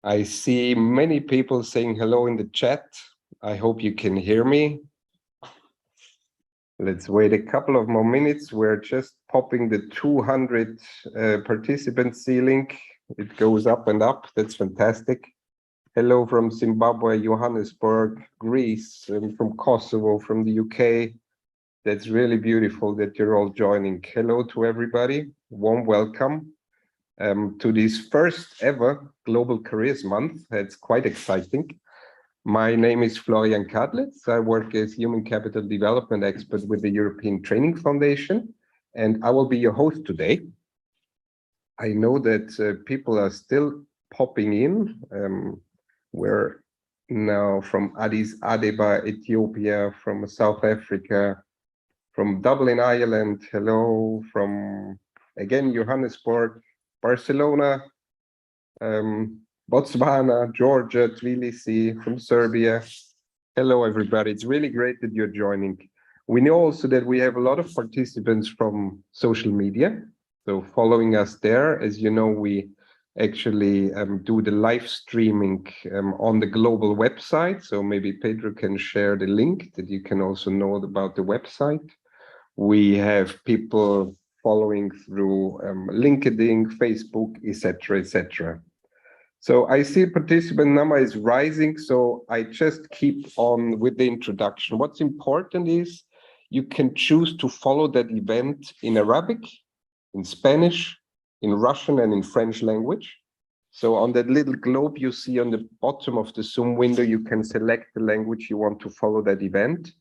I see many people saying hello in the chat. I hope you can hear me. Let's wait a couple of more minutes. We're just popping the 200 participant ceiling. It goes up and up. That's fantastic. Hello from Zimbabwe, Johannesburg, Greece, from Kosovo, from the UK. That's really beautiful that you're all joining. Hello to everybody. Warm welcome to this first ever Global Careers Month. It's quite exciting. My name is Florian Kadlitz. I work as Human Capital Development Expert with the European Training Foundation, and I will be your host today. I know that people are still popping in. We're now from Addis Ababa, Ethiopia, from South Africa, from Dublin, Ireland. Hello, from, again, Johannesburg, Barcelona, Botswana, Georgia, Tbilisi, from Serbia. Hello, everybody. It's really great that you're joining. We know also that we have a lot of participants from social media. So following us there, as you know, we actually do the live streaming on the global website. So maybe Pedro can share the link that you can also know about the website. We have people following through LinkedIn, Facebook, etc., etc. So I see participant number is rising, so I just keep on with the introduction. What's important is you can choose to follow that event in Arabic, in Spanish, in Russian, and in French language. So on that little globe you see on the bottom of the Zoom window, you can select the language you want to follow that event.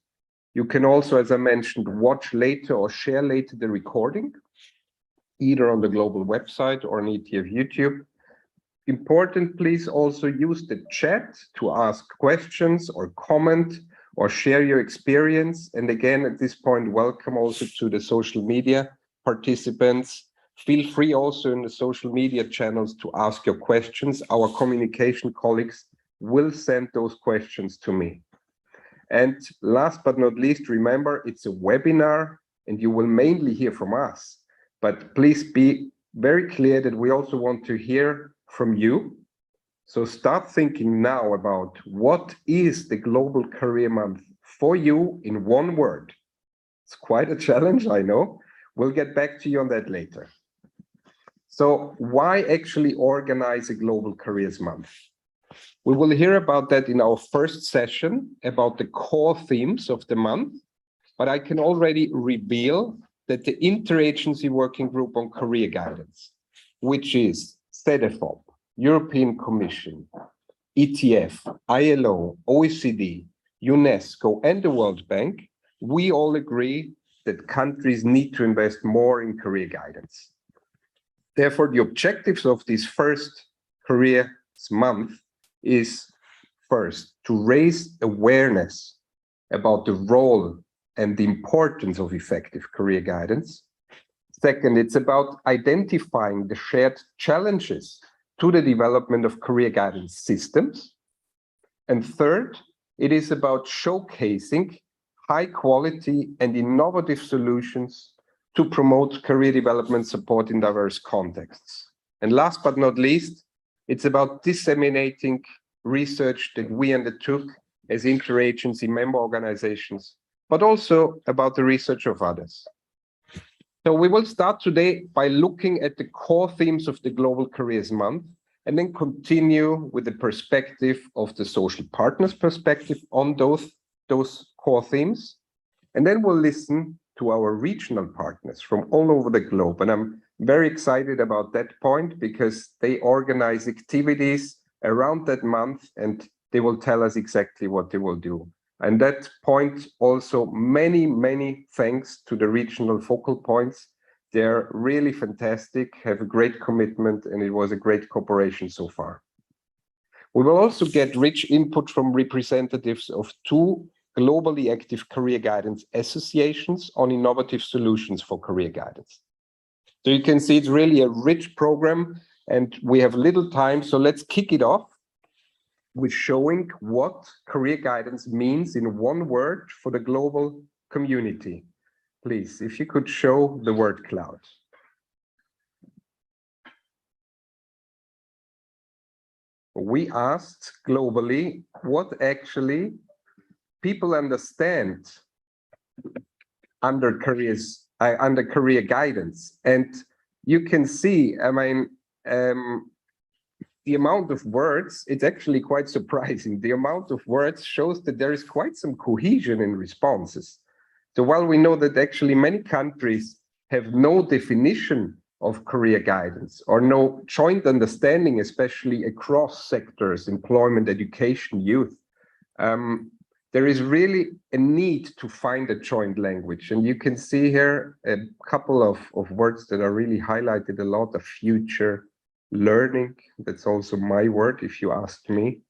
You can also, as I mentioned, watch later or share later the recording, either on the global website or on ETF YouTube. Important, please also use the chat to ask questions or comment or share your experience. And again, at this point, welcome also to the social media participants. Feel free also in the social media channels to ask your questions. Our communication colleagues will send those questions to me. And last but not least, remember, it's a webinar and you will mainly hear from us. But please be very clear that we also want to hear from you. So start thinking now about what is the Global Career Month for you in one word. It's quite a challenge, I know. We'll get back to you on that later. So why actually organize a Global Careers Month? We will hear about that in our first session about the core themes of the month, but I can already reveal that the Interagency Working Group on Career Guidance, which is CEDEFOP, European Commission, ETF, ILO, OECD, UNESCO, and the World Bank, we all agree that countries need to invest more in career guidance. Therefore, the objectives of this first Careers Month is first to raise awareness about the role and the importance of effective career guidance. Second, it's about identifying the shared challenges to the development of career guidance systems. And third, it is about showcasing high quality and innovative solutions to promote career development support in diverse contexts. And last but not least, it's about disseminating research that we undertook as interagency member organizations, but also about the research of others. So we will start today by looking at the core themes of the Global Careers Month and then continue with the perspective of the social partners perspective on those core themes. And then we'll listen to our regional partners from all over the globe. And I'm very excited about that point because they organize activities around that month and they will tell us exactly what they will do. And that point also many thanks to the regional focal points. They're really fantastic, have a great commitment, and it was a great cooperation so far. We will also get rich input from representatives of two globally active career guidance associations on innovative solutions for career guidance. So you can see it's really a rich program and we have little time, so let's kick it off with showing what career guidance means in one word for the global community. Please, if you could show the word cloud. we asked globally what actually people understand under career guidance. And you can see, I mean, the amount of words, it's actually quite surprising. The amount of words shows that there is quite some cohesion in responses. So while we know that actually many countries have no definition of career guidance or no joint understanding, especially across sectors, employment, education, youth, there is really a need to find a joint language. And you can see here a couple of words that are really highlighted a lot: of future, learning, that's also my word if you ask me.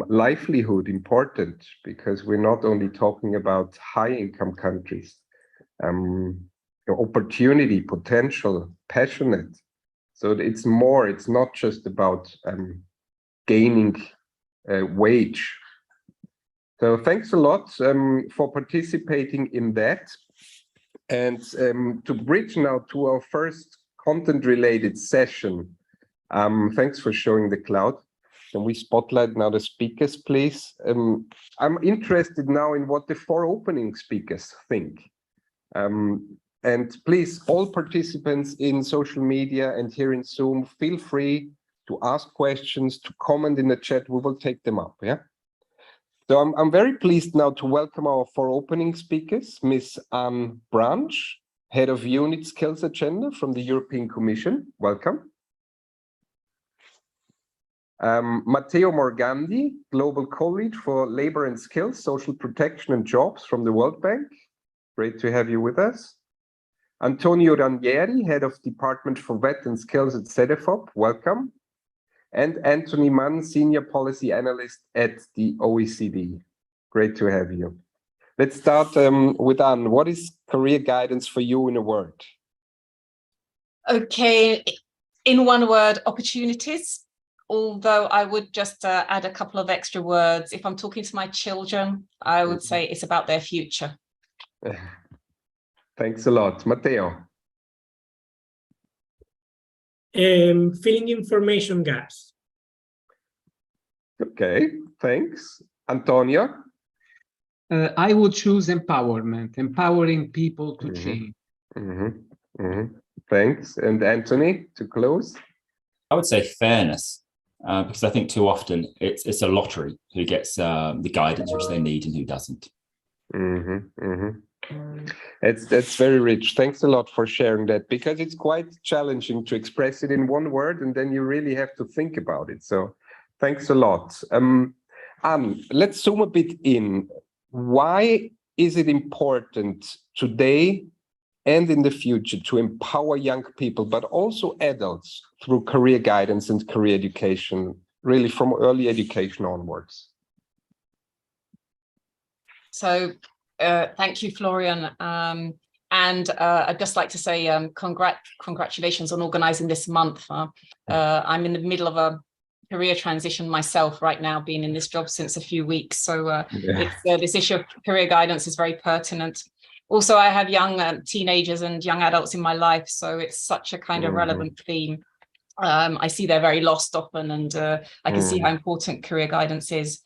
Livelihood, important, because we're not only talking about high income countries. Opportunity, potential, passionate. So it's more, it's not just about gaining a wage. So thanks a lot for participating in that. And to bridge now to our first content-related session, thanks for showing the cloud. Can we spotlight now the speakers, please? I'm interested now in what the 4 opening speakers think. And please, all participants in social media and here in Zoom, feel free to ask questions, to comment in the chat. We will take them up, yeah? So I'm very pleased now to welcome our 4 opening speakers, Ms. Anne Branch, Head of Unit Skills Agenda from the European Commission. Welcome. Matteo Morgandi, Global Co-Lead for Labor and Skills, Social Protection and Jobs from the World Bank. Great to have you with us. Antonio Ranieri, Head of Department for VET and Skills at CEDEFOP. Welcome. And Anthony Mann, Senior Policy Analyst at the OECD. Great to have you. Let's start with Anne. What is career guidance for you in a word? Okay, in one word, opportunities. Although I would just add a couple of extra words. If I'm talking to my children, I would say it's about their future. Thanks a lot. Matteo. Filling information gaps. Okay, thanks. Antonio? I would choose empowerment, empowering people to change. Thanks. And Anthony, to close? I would say fairness, because I think too often it's a lottery who gets the guidance which they need and who doesn't. That's very rich. Thanks a lot for sharing that, because it's quite challenging to express it in one word and then you really have to think about it. So thanks a lot. Anne, let's zoom a bit in. Why is it important today and in the future to empower young people, but also adults, through career guidance and career education, really from early education onwards? So thank you, Florian. And I'd just like to say congratulations on organizing this month. I'm in the middle of a career transition myself right now, being in this job since a few weeks. So this issue of career guidance is very pertinent. Also, I have young teenagers and young adults in my life, so it's such a kind of relevant theme. I see they're very lost often, and I can see how important career guidance is.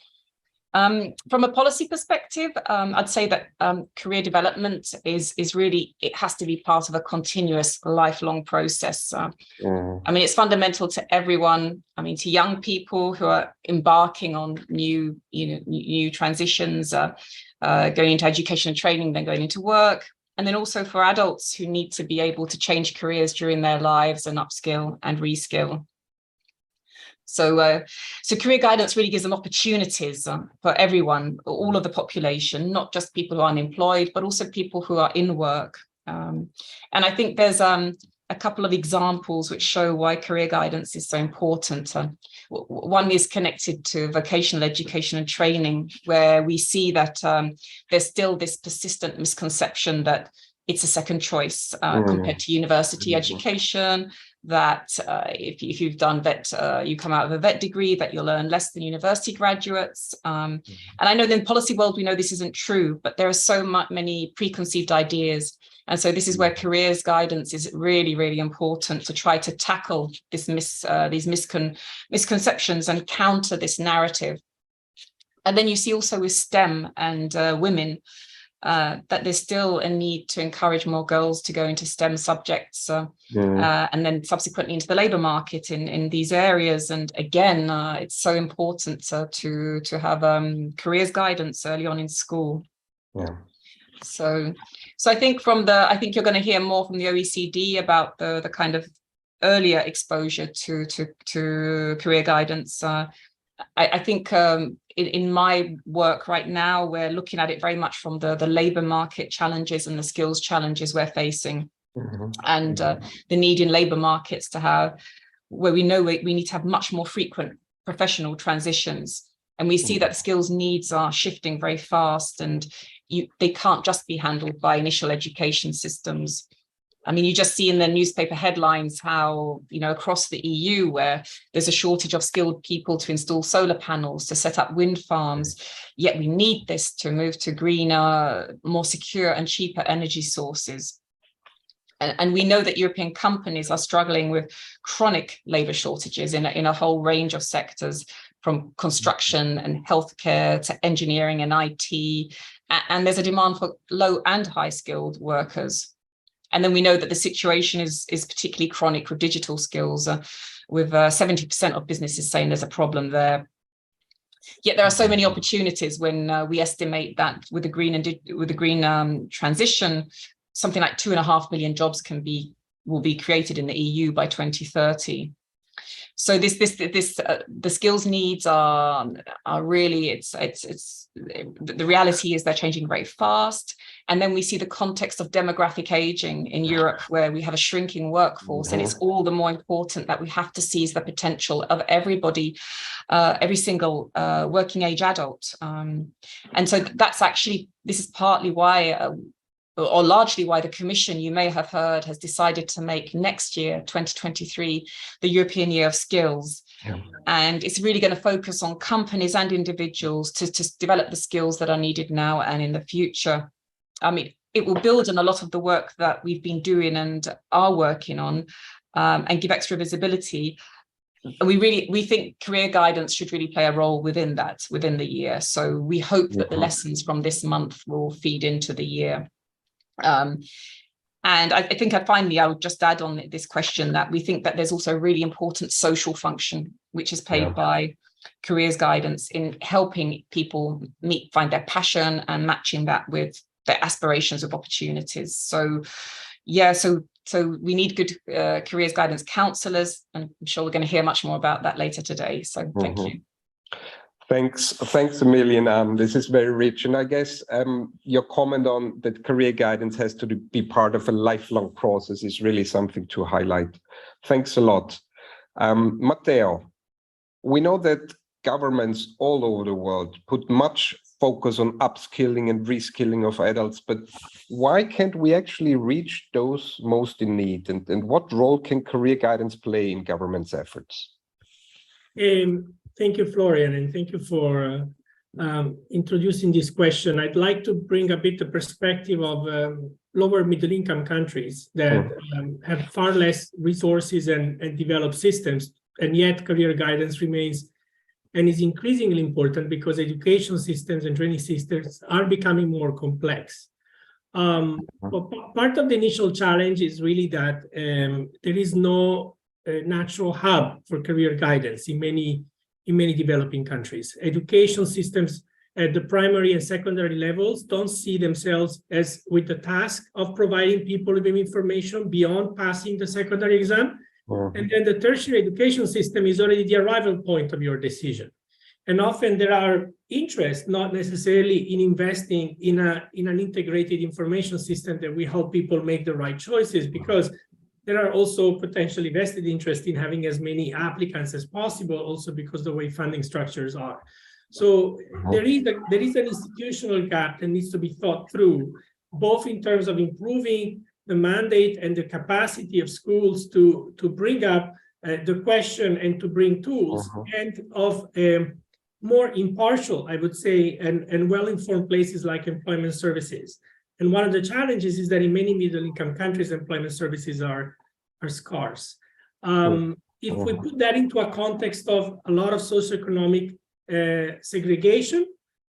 From a policy perspective, I'd say that career development is really, it has to be part of a continuous lifelong process. I mean, it's fundamental to everyone. I mean, to young people who are embarking on new transitions, going into education and training, then going into work, and then also for adults who need to be able to change careers during their lives and upskill and reskill. So career guidance really gives them opportunities for everyone, all of the population, not just people who are unemployed, but also people who are in work. And I think there's a couple of examples which show why career guidance is so important. One is connected to vocational education and training, where we see that there's still this persistent misconception that it's a second choice compared to university education. that if you've done vet, you come out of a vet degree, that you'll earn less than university graduates. And I know that in the policy world, we know this isn't true, but there are so many preconceived ideas. And so this is where careers guidance is really, really important to try to tackle this these misconceptions and counter this narrative. And then you see also with STEM and women, that there's still a need to encourage more girls to go into STEM subjects and then subsequently into the labour market in these areas. And again, it's so important to have careers guidance early on in school. Yeah. So I think I think you're going to hear more from the OECD about the kind of earlier exposure to career guidance. I think in my work right now, we're looking at it very much from the labour market challenges and the skills challenges we're facing, and the need in labour markets to have, where we know we need to have much more frequent professional transitions. And we see that skills needs are shifting very fast, and they can't just be handled by initial education systems. I mean, you just see in the newspaper headlines how, across the EU, where there's a shortage of skilled people to install solar panels, to set up wind farms, yet we need this to move to greener, more secure and cheaper energy sources. And we know that European companies are struggling with chronic labour shortages in a whole range of sectors, from construction and healthcare to engineering and IT. And there's a demand for low and high skilled workers. And then we know that the situation is particularly chronic with digital skills, with 70% of businesses saying there's a problem there. Yet there are so many opportunities when we estimate that with the green transition, something like 2.5 million jobs will be created in the EU by 2030. So the skills needs are really, the reality is they're changing very fast. And then we see the context of demographic aging in Europe, where we have a shrinking workforce, and it's all the more important that we have to seize the potential of everybody, every single working age adult. And so this is partly why, or largely why, the Commission, you may have heard, has decided to make next year, 2023, the European Year of Skills. Yeah. And it's really going to focus on companies and individuals to develop the skills that are needed now and in the future. I mean, it will build on a lot of the work that we've been doing and are working on, and give extra visibility. And we think career guidance should really play a role within the year. So we hope that the lessons from this month will feed into the year. And I think finally, I would just add on this question that we think that there's also a really important social function, which is played by careers guidance in helping people find their passion and matching that with their aspirations of opportunities. So we need good careers guidance counsellors, and I'm sure we're going to hear much more about that later today. So thank you. Thanks a million. This is very rich. And I guess your comment on that career guidance has to be part of a lifelong process is really something to highlight. Thanks a lot. Matteo, we know that governments all over the world put much focus on upskilling and reskilling of adults, but why can't we actually reach those most in need? And what role can career guidance play in government's efforts? Thank you, Florian, and thank you for introducing this question. I'd like to bring a bit the perspective of lower middle income countries that have far less resources and developed systems, and yet career guidance remains and is increasingly important because education systems and training systems are becoming more complex. Part of the initial challenge is really that there is no natural hub for career guidance in many developing countries. Education systems at the primary and secondary levels don't see themselves as with the task of providing people with information beyond passing the secondary exam. And then the tertiary education system is already the arrival point of your decision. And often there are interests not necessarily in investing in an integrated information system that will help people make the right choices, because there are also potentially vested interest in having as many applicants as possible, also because the way funding structures are. So there is an institutional gap that needs to be thought through, both in terms of improving the mandate and the capacity of schools to bring up the question and to bring tools, and of more impartial, I would say, and well-informed places like employment services. And one of the challenges is that in many middle-income countries, employment services are scarce. If we put that into a context of a lot of socioeconomic segregation,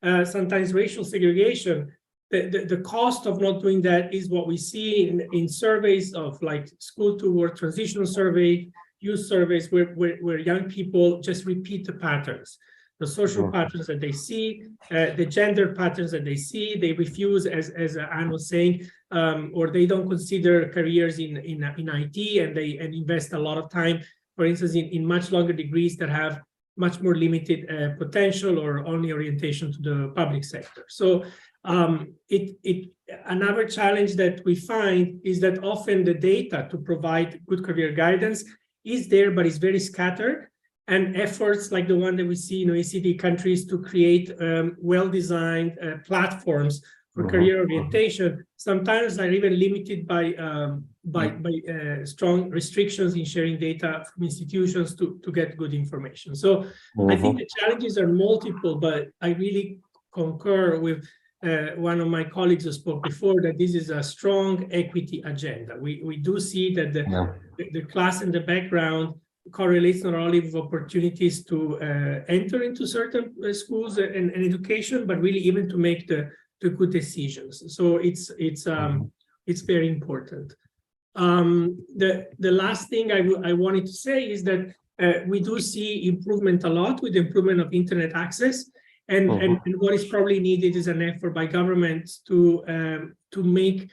sometimes racial segregation, the cost of not doing that is what we see in surveys of like school to work transitional survey, youth surveys, where young people just repeat the patterns, the social patterns that they see, the gender patterns that they see. They refuse, as Anne was saying, or they don't consider careers in IT, and invest a lot of time, for instance, in much longer degrees that have much more limited potential or only orientation to the public sector. So another challenge that we find is that often the data to provide good career guidance is there, but it's very scattered. And efforts like the one that we see in OECD countries to create well-designed platforms for career orientation sometimes are even limited by strong restrictions in sharing data from institutions to get good information. So I think the challenges are multiple, but I really concur with one of my colleagues who spoke before that this is a strong equity agenda. We do see that the class and the background correlates not only with opportunities to enter into certain schools and education, but really even to make the good decisions. So it's very important. The last thing I wanted to say is that we do see improvement a lot with the improvement of internet access, and what is probably needed is an effort by governments to bring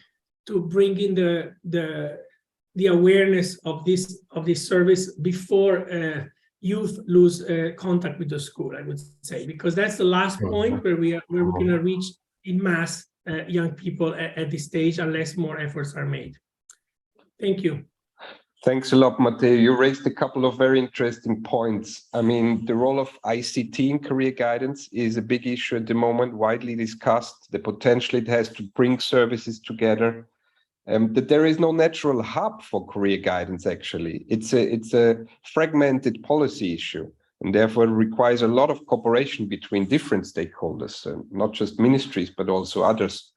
in the awareness of this service before youth lose contact with the school, I would say, because that's the last point where we're going to reach in mass young people at this stage unless more efforts are made. Thank you. Thanks a lot, Matteo. You raised a couple of very interesting points. I mean, the role of ICT in career guidance is a big issue at the moment, widely discussed, the potential it has to bring services together. That there is no natural hub for career guidance, actually. It's a fragmented policy issue, and therefore it requires a lot of cooperation between different stakeholders, not just ministries, but also others,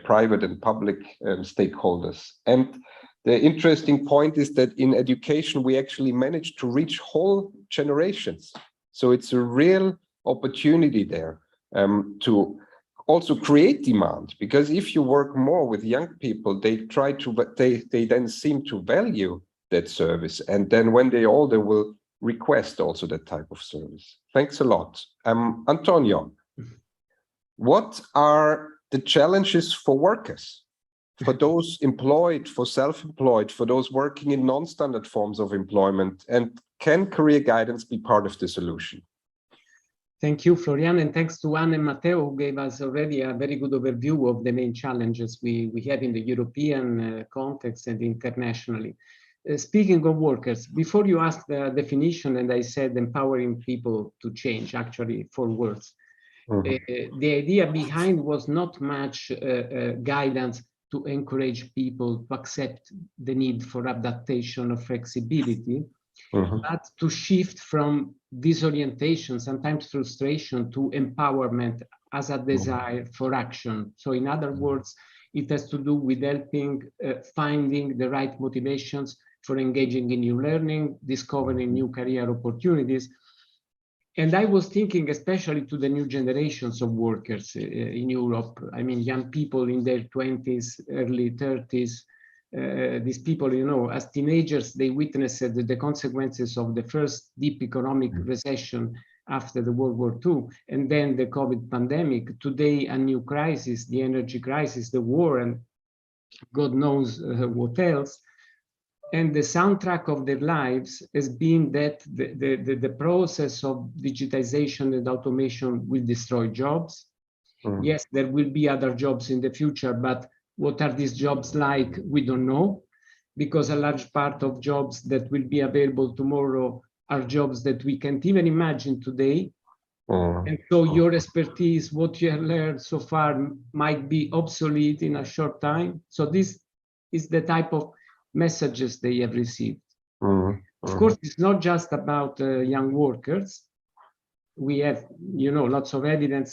private and public stakeholders. And the interesting point is that in education, we actually managed to reach whole generations. So it's a real opportunity there to also create demand, because if you work more with young people, they then seem to value that service. And then when they're older, will request also that type of service. Thanks a lot. Antonio, what are the challenges for workers? For those employed, for self-employed, for those working in non-standard forms of employment, and can career guidance be part of the solution? Thank you, Florian, and thanks to Anne and Matteo, who gave us already a very good overview of the main challenges we have in the European context and internationally. Speaking of workers, before you asked the definition, and I said empowering people to change, actually 4 words. The idea behind was not much guidance to encourage people to accept the need for adaptation or flexibility, but to shift from disorientation, sometimes frustration, to empowerment as a desire for action. So in other words, it has to do with helping finding the right motivations for engaging in new learning, discovering new career opportunities. And I was thinking especially to the new generations of workers in Europe. I mean, young people in their 20s, early 30s. These people, you know, as teenagers, they witnessed the consequences of the first deep economic recession after the World War II, and then the COVID pandemic. Today, a new crisis, the energy crisis, the war, and God knows what else. And the soundtrack of their lives has been that the process of digitization and automation will destroy jobs. Yes, there will be other jobs in the future, but what are these jobs like? We don't know, because a large part of jobs that will be available tomorrow are jobs that we can't even imagine today. And so your expertise, what you have learned so far, might be obsolete in a short time. So this is the type of messages they have received. Mhm. Of course, it's not just about young workers. We have, lots of evidence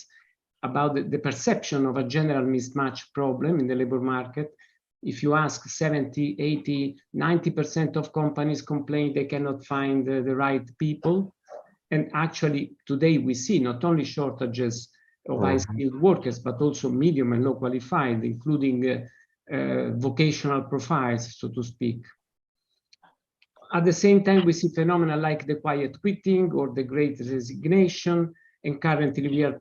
about the perception of a general mismatch problem in the labor market. If you ask 70, 80, 90% of companies complain they cannot find the right people. And actually, today we see not only shortages of high-skilled workers, but also medium and low qualified, including vocational profiles, so to speak. At the same time, we see phenomena like the quiet quitting or the great resignation. And currently we are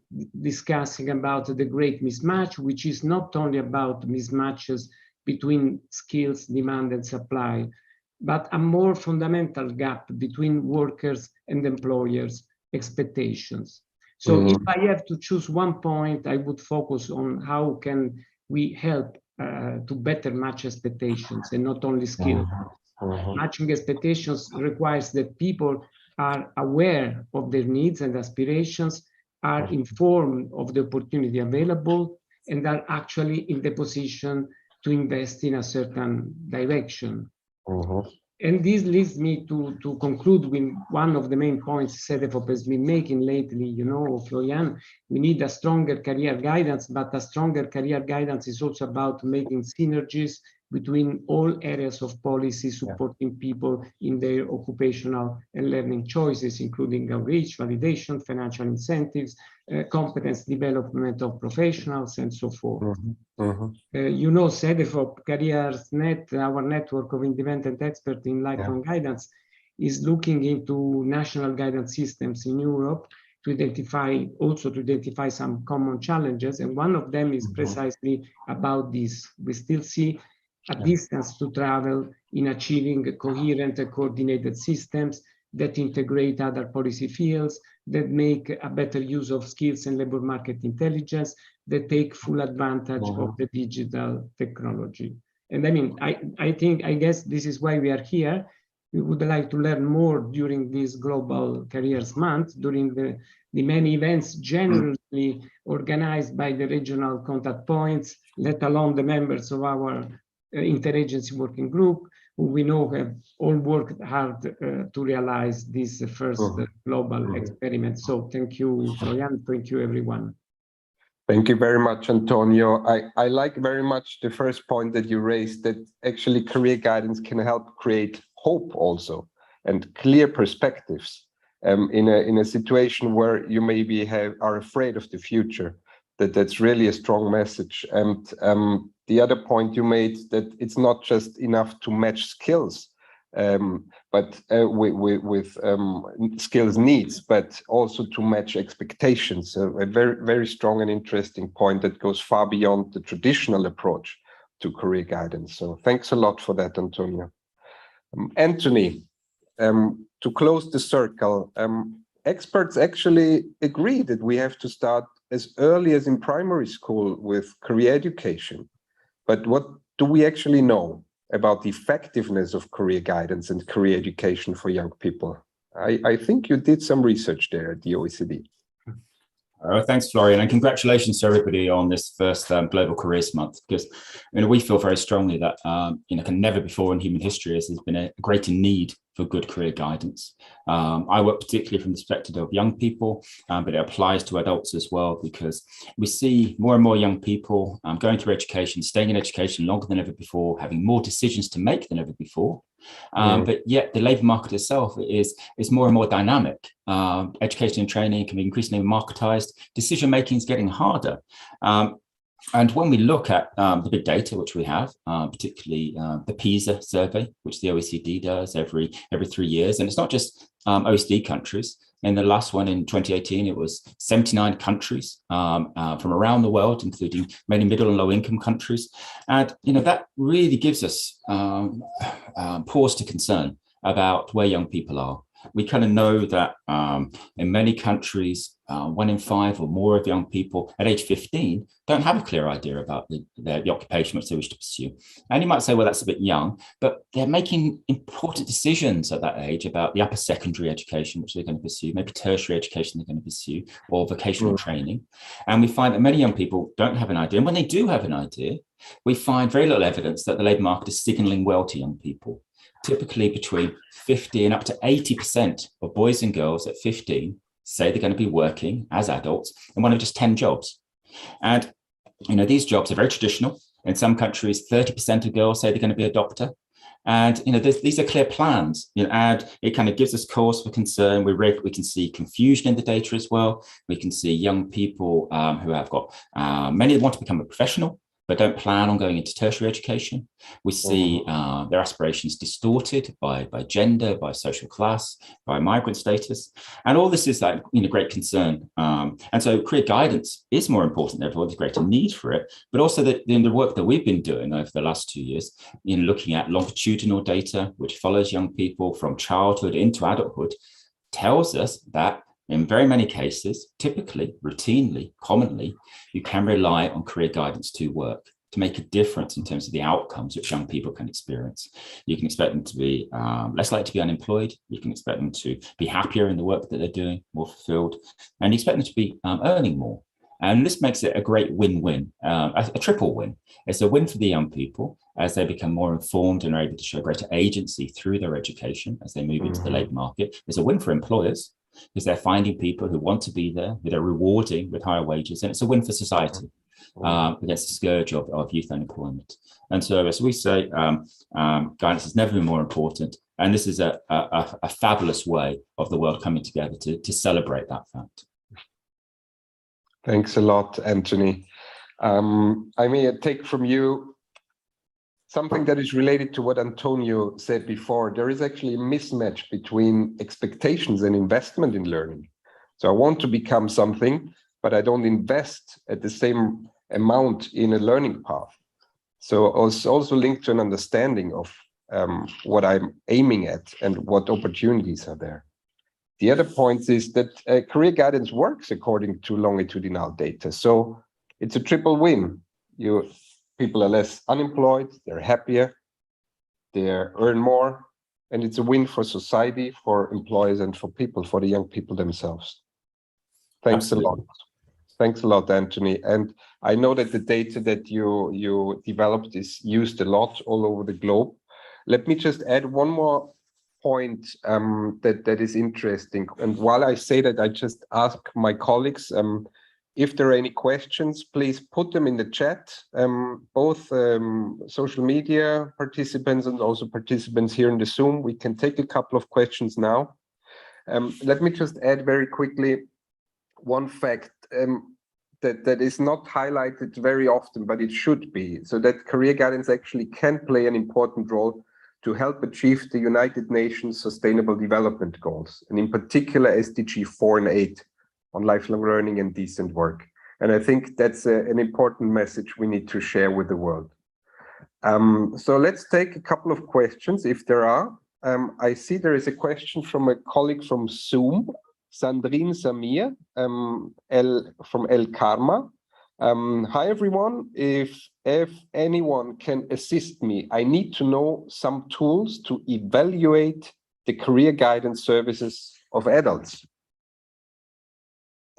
discussing about the great mismatch, which is not only about mismatches between skills, demand and supply, but a more fundamental gap between workers and employers' expectations. So if I have to choose one point, I would focus on how can we help to better match expectations and not only skills. Matching expectations requires that people are aware of their needs and aspirations, are informed of the opportunity available, and are actually in the position to invest in a certain direction. And this leads me to conclude with one of the main points CEDEFOP has been making lately, Florian. We need a stronger career guidance, but a stronger career guidance is also about making synergies between all areas of policy supporting people in their occupational and learning choices, including outreach, validation, financial incentives, competence development of professionals, and so forth. CEDEFOP CareersNet, our network of independent experts in lifelong guidance, is looking into national guidance systems in Europe to identify some common challenges. And one of them is precisely about this. We still see a distance to travel in achieving coherent and coordinated systems that integrate other policy fields, that make a better use of skills and labor market intelligence, that take full advantage of the digital technology. And I guess this is why we are here. We would like to learn more during this Global Careers Month, during the many events generally organized by the regional contact points, let alone the members of our Interagency Working Group, who we know have all worked hard to realize this first global experiment. So thank you, Florian. Thank you, everyone. Thank you very much, Antonio. I like very much the first point that you raised, that actually career guidance can help create hope also and clear perspectives in a situation where you maybe are afraid of the future. That's really a strong message. And the other point you made, that it's not just enough to match skills, but with skills needs, but also to match expectations. A very, very strong and interesting point that goes far beyond the traditional approach to career guidance. So thanks a lot for that, Antonio. Anthony, to close the circle, experts actually agree that we have to start as early as in primary school with career education. But what do we actually know about the effectiveness of career guidance and career education for young people? I think you did some research there at the OECD. Thanks, Florian, and congratulations to everybody on this first Global Careers Month, because we feel very strongly that never before in human history has there been a greater need for good career guidance. I work particularly from the perspective of young people, but it applies to adults as well, because we see more and more young people going through education, staying in education longer than ever before, having more decisions to make than ever before. But yet the labour market itself is more and more dynamic. Education and training can be increasingly marketized. Decision making is getting harder. And when we look at the big data which we have, particularly the PISA survey, which the OECD does every 3 years, and it's not just OECD countries. In the last one in 2018, it was 79 countries from around the world, including many middle and low income countries. And that really gives us pause to concern about where young people are. We kind of know that in many countries, 1 in 5 or more of young people at age 15 don't have a clear idea about the occupation which they wish to pursue. And you might say, well, that's a bit young, but they're making important decisions at that age about the upper secondary education which they're going to pursue, maybe tertiary education they're going to pursue, or vocational training. And we find that many young people don't have an idea. And when they do have an idea, we find very little evidence that the labour market is signalling well to young people. Typically between 50 and up to 80% of boys and girls at 15 say they're going to be working as adults in one of just 10 jobs. And, these jobs are very traditional. In some countries, 30% of girls say they're going to be a doctor. And, these are clear plans, and it kind of gives us cause for concern. We can see confusion in the data as well. We can see young people who have got, many want to become a professional, but don't plan on going into tertiary education. We see their aspirations distorted by gender, by social class, by migrant status. And all this is great concern. And so career guidance is more important, therefore there's greater need for it, but also the work that we've been doing over the last 2 years in looking at longitudinal data, which follows young people from childhood into adulthood, tells us that in very many cases, typically, routinely, commonly, you can rely on career guidance to work, to make a difference in terms of the outcomes which young people can experience. You can expect them to be less likely to be unemployed. You can expect them to be happier in the work that they're doing, more fulfilled, and you expect them to be earning more. And this makes it a great win-win, a triple win. It's a win for the young people as they become more informed and are able to show greater agency through their education as they move into the labour market. It's a win for employers, because they're finding people who want to be there, who they're rewarding with higher wages, and it's a win for society against the scourge of youth unemployment. And so, as we say, guidance has never been more important, and this is a fabulous way of the world coming together to celebrate that fact. Thanks a lot, Anthony. I may take from you something that is related to what Antonio said before. There is actually a mismatch between expectations and investment in learning. So I want to become something, but I don't invest at the same amount in a learning path. So it's also linked to an understanding of what I'm aiming at and what opportunities are there. The other point is that career guidance works according to longitudinal data. So it's a triple win. People are less unemployed, they're happier, they earn more, and it's a win for society, for employers, and for people, for the young people themselves. Thanks Absolutely. A lot. Thanks a lot, Anthony. And I know that the data that you developed is used a lot all over the globe. Let me just add one more point that is interesting. And while I say that, I just ask my colleagues, if there are any questions, please put them in the chat, both social media participants and also participants here in the Zoom. We can take a couple of questions now. Let me just add very quickly one fact that is not highlighted very often, but it should be, so that career guidance actually can play an important role to help achieve the United Nations Sustainable Development Goals, and in particular SDG 4 and 8. On lifelong learning and decent work. And I think that's an important message we need to share with the world. So let's take a couple of questions if there are. I see there is a question from a colleague from Zoom, Sandrine Samir from El Karma. Hi everyone, if anyone can assist me, I need to know some tools to evaluate the career guidance services of adults.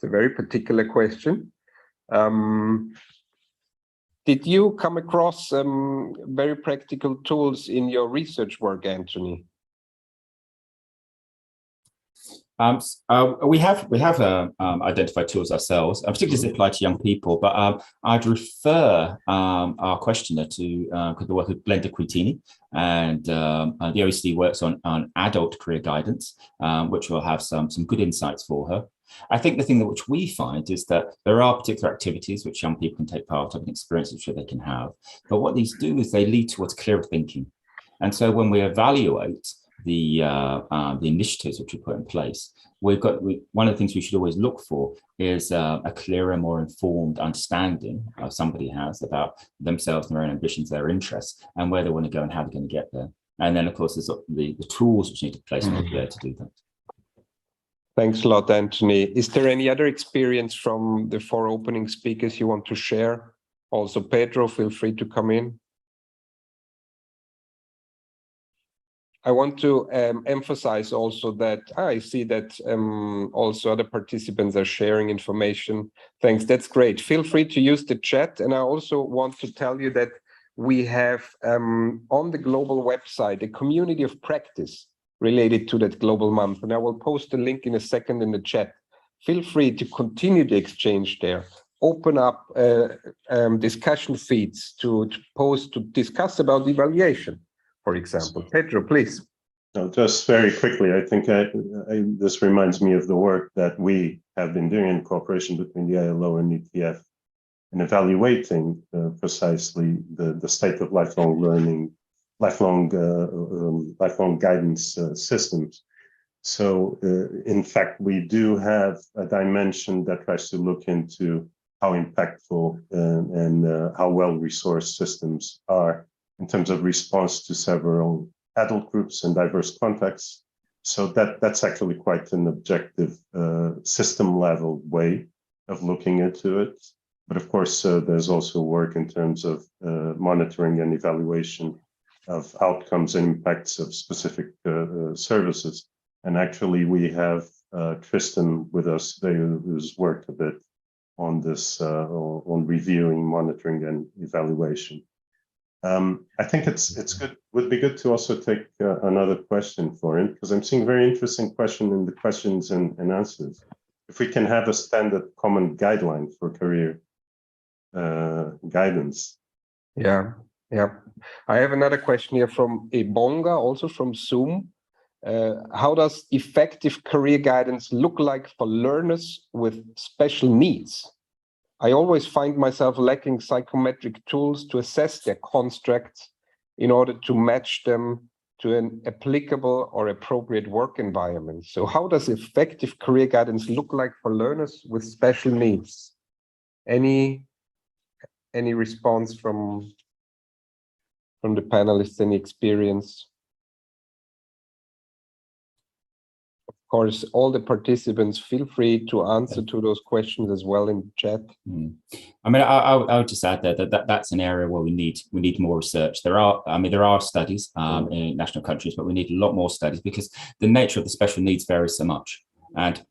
A very particular question. Did you come across very practical tools in your research work, Anthony? We have identified tools ourselves, particularly as they apply to young people, but I'd refer our questioner to the work of Glenda Quintini, and the OECD works on adult career guidance, which will have some good insights for her. I think the thing which we find is that there are particular activities which young people can take part of and experiences which they can have, but what these do is they lead towards clearer thinking. And so when we evaluate the initiatives which we put in place, one of the things we should always look for is a clearer, more informed understanding somebody has about themselves, their own ambitions, their interests, and where they want to go and how they're going to get there. And then, of course, there's the tools which need to be placed in order to do that. Thanks a lot, Anthony. Is there any other experience from the 4 opening speakers you want to share? Also, Pedro, feel free to come in. I want to emphasize also that I see that also other participants are sharing information. Thanks, that's great. Feel free to use the chat. And I also want to tell you that we have on the global website a community of practice related to that global month. And I will post a link in a second in the chat. Feel free to continue the exchange there. Open up discussion feeds to post, to discuss about evaluation, for example. Pedro, please. No, just very quickly, I think this reminds me of the work that we have been doing in cooperation between the ILO and ETF in evaluating precisely the state of lifelong learning, lifelong guidance systems. So, in fact, we do have a dimension that tries to look into how impactful and how well-resourced systems are in terms of response to several adult groups and diverse contexts. So that's actually quite an objective system-level way of looking into it. But of course, there's also work in terms of monitoring and evaluation of outcomes and impacts of specific services. And actually, we have Tristan with us today, who's worked a bit on this, on reviewing, monitoring, and evaluation. I think it's good. Would be good to also take another question for him, because I'm seeing a very interesting question in the questions and answers. If we can have a standard common guideline for career guidance. Yeah. I have another question here from Ebonga, also from Zoom. How does effective career guidance look like for learners with special needs? I always find myself lacking psychometric tools to assess their constructs in order to match them to an applicable or appropriate work environment. So how does effective career guidance look like for learners with special needs? Any response from the panelists, any experience? Of course, all the participants feel free to answer to those questions as well in chat. I mean, I would just add that's an area where we need more research. There are studies in national countries, but we need a lot more studies because the nature of the special needs varies so much. And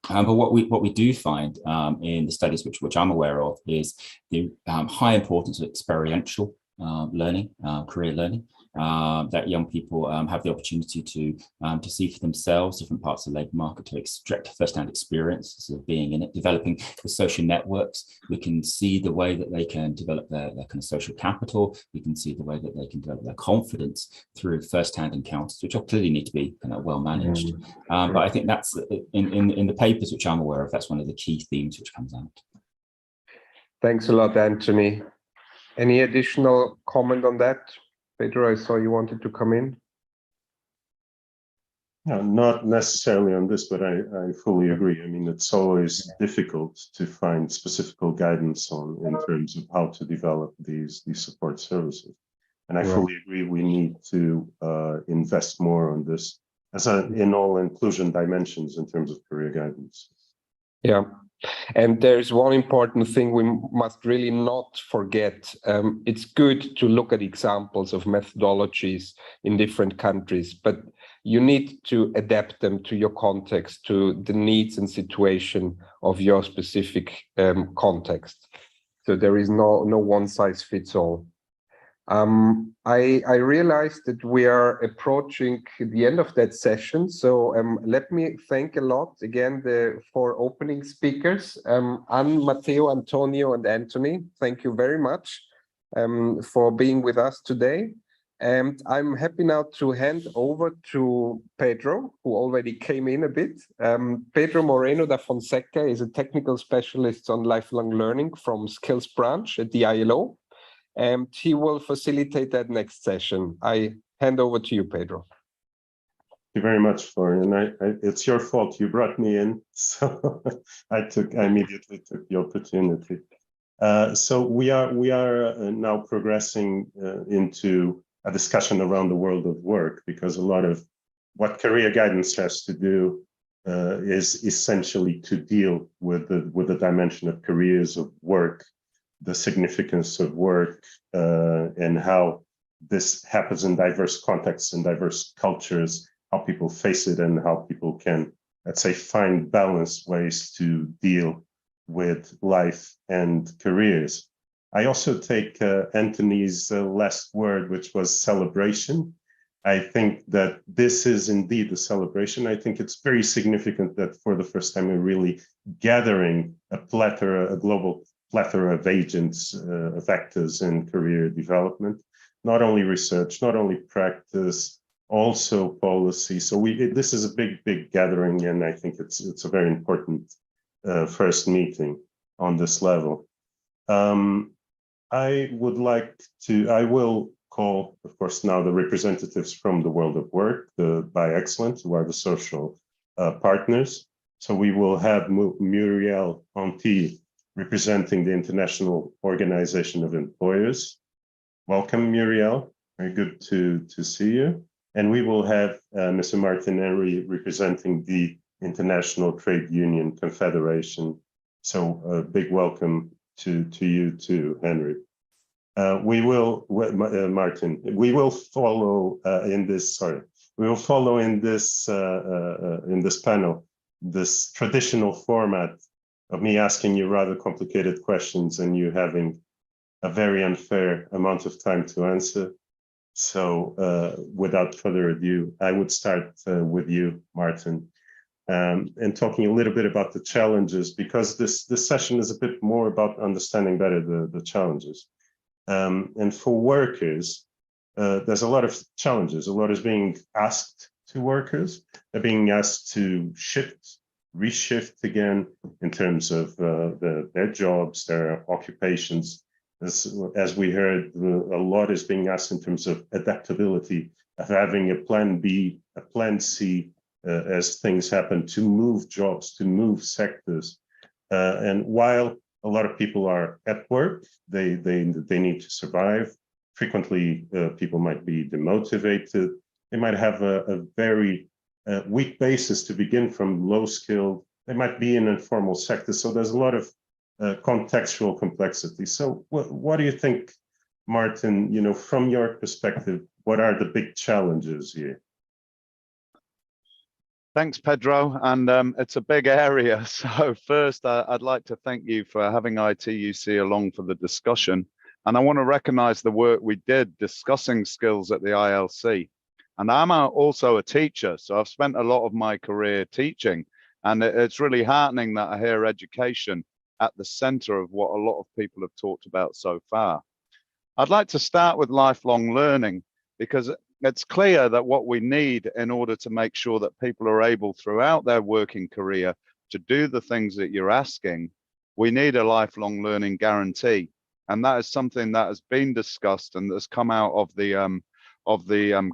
but what we do find in the studies which I'm aware of is the high importance of experiential learning, career learning. That young people have the opportunity to see for themselves different parts of the labour market, to extract first-hand experiences of being in it, developing the social networks. We can see the way that they can develop their kind of social capital. We can see the way that they can develop their confidence through first-hand encounters, which clearly need to be kind of well managed. But I think that's in the papers which I'm aware of, that's one of the key themes which comes out. Thanks a lot, Anthony. Any additional comment on that? Pedro, I saw you wanted to come in. No, not necessarily on this, but I fully agree. I mean, it's always difficult to find specific guidance in terms of how to develop these support services. And I fully agree, we need to invest more on this in all inclusion dimensions in terms of career guidance. Yeah. And there's one important thing we must really not forget. It's good to look at examples of methodologies in different countries, but you need to adapt them to your context, to the needs and situation of your specific context. So there is no one size fits all. I realized that we are approaching the end of that session. So let me thank a lot again the 4 opening speakers, Anne, Matteo, Antonio, and Anthony. Thank you very much for being with us today. And I'm happy now to hand over to Pedro, who already came in a bit. Pedro Moreno da Fonseca is a technical specialist on lifelong learning from Skills Branch at the ILO. And he will facilitate that next session. I hand over to you, Pedro. Thank you very much, Florian. It's your fault. You brought me in, so I immediately took the opportunity. So we are now progressing into a discussion around the world of work, because a lot of what career guidance has to do is essentially to deal with the dimension of careers, of work, the significance of work, and how this happens in diverse contexts and diverse cultures, how people face it and how people can, let's say, find balanced ways to deal with life and careers. I also take Anthony's last word, which was celebration. I think that this is indeed a celebration. I think it's very significant that for the first time we're really gathering a global plethora of agents, of actors in career development, not only research, not only practice, also policy. So this is a big gathering, and I think it's a very important first meeting on this level. I will call, of course, now the representatives from the world of work, the by Excellence, who are the social partners. So we will have Muriel Onti representing the International Organization of Employers. Welcome, Muriel. Very good to see you. And we will have Mr. Martin Henry representing the International Trade Union Confederation. So a big welcome to you too, Henry. Martin, we will follow in this panel, this traditional format of me asking you rather complicated questions and you having a very unfair amount of time to answer. So without further ado, I would start with you, Martin, and talking a little bit about the challenges, because this session is a bit more about understanding better the challenges. And for workers, there's a lot of challenges. A lot is being asked to workers. They're being asked to shift, reshift again in terms of their jobs, their occupations. As we heard, a lot is being asked in terms of adaptability, of having a plan B, a plan C, as things happen, to move jobs, to move sectors. And while a lot of people are at work, they need to survive. Frequently, people might be demotivated. They might have a very weak basis to begin from, low skilled. They might be in informal sector. So there's a lot of contextual complexity. So what do you think, Martin, from your perspective, what are the big challenges here? Thanks, Pedro, and it's a big area. So first, I'd like to thank you for having ITUC along for the discussion. And I want to recognize the work we did discussing skills at the ILC. And I'm also a teacher, so I've spent a lot of my career teaching. And it's really heartening that I hear education at the center of what a lot of people have talked about so far. I'd like to start with lifelong learning, because it's clear that what we need in order to make sure that people are able throughout their working career to do the things that you're asking, we need a lifelong learning guarantee. And that is something that has been discussed and that's come out of the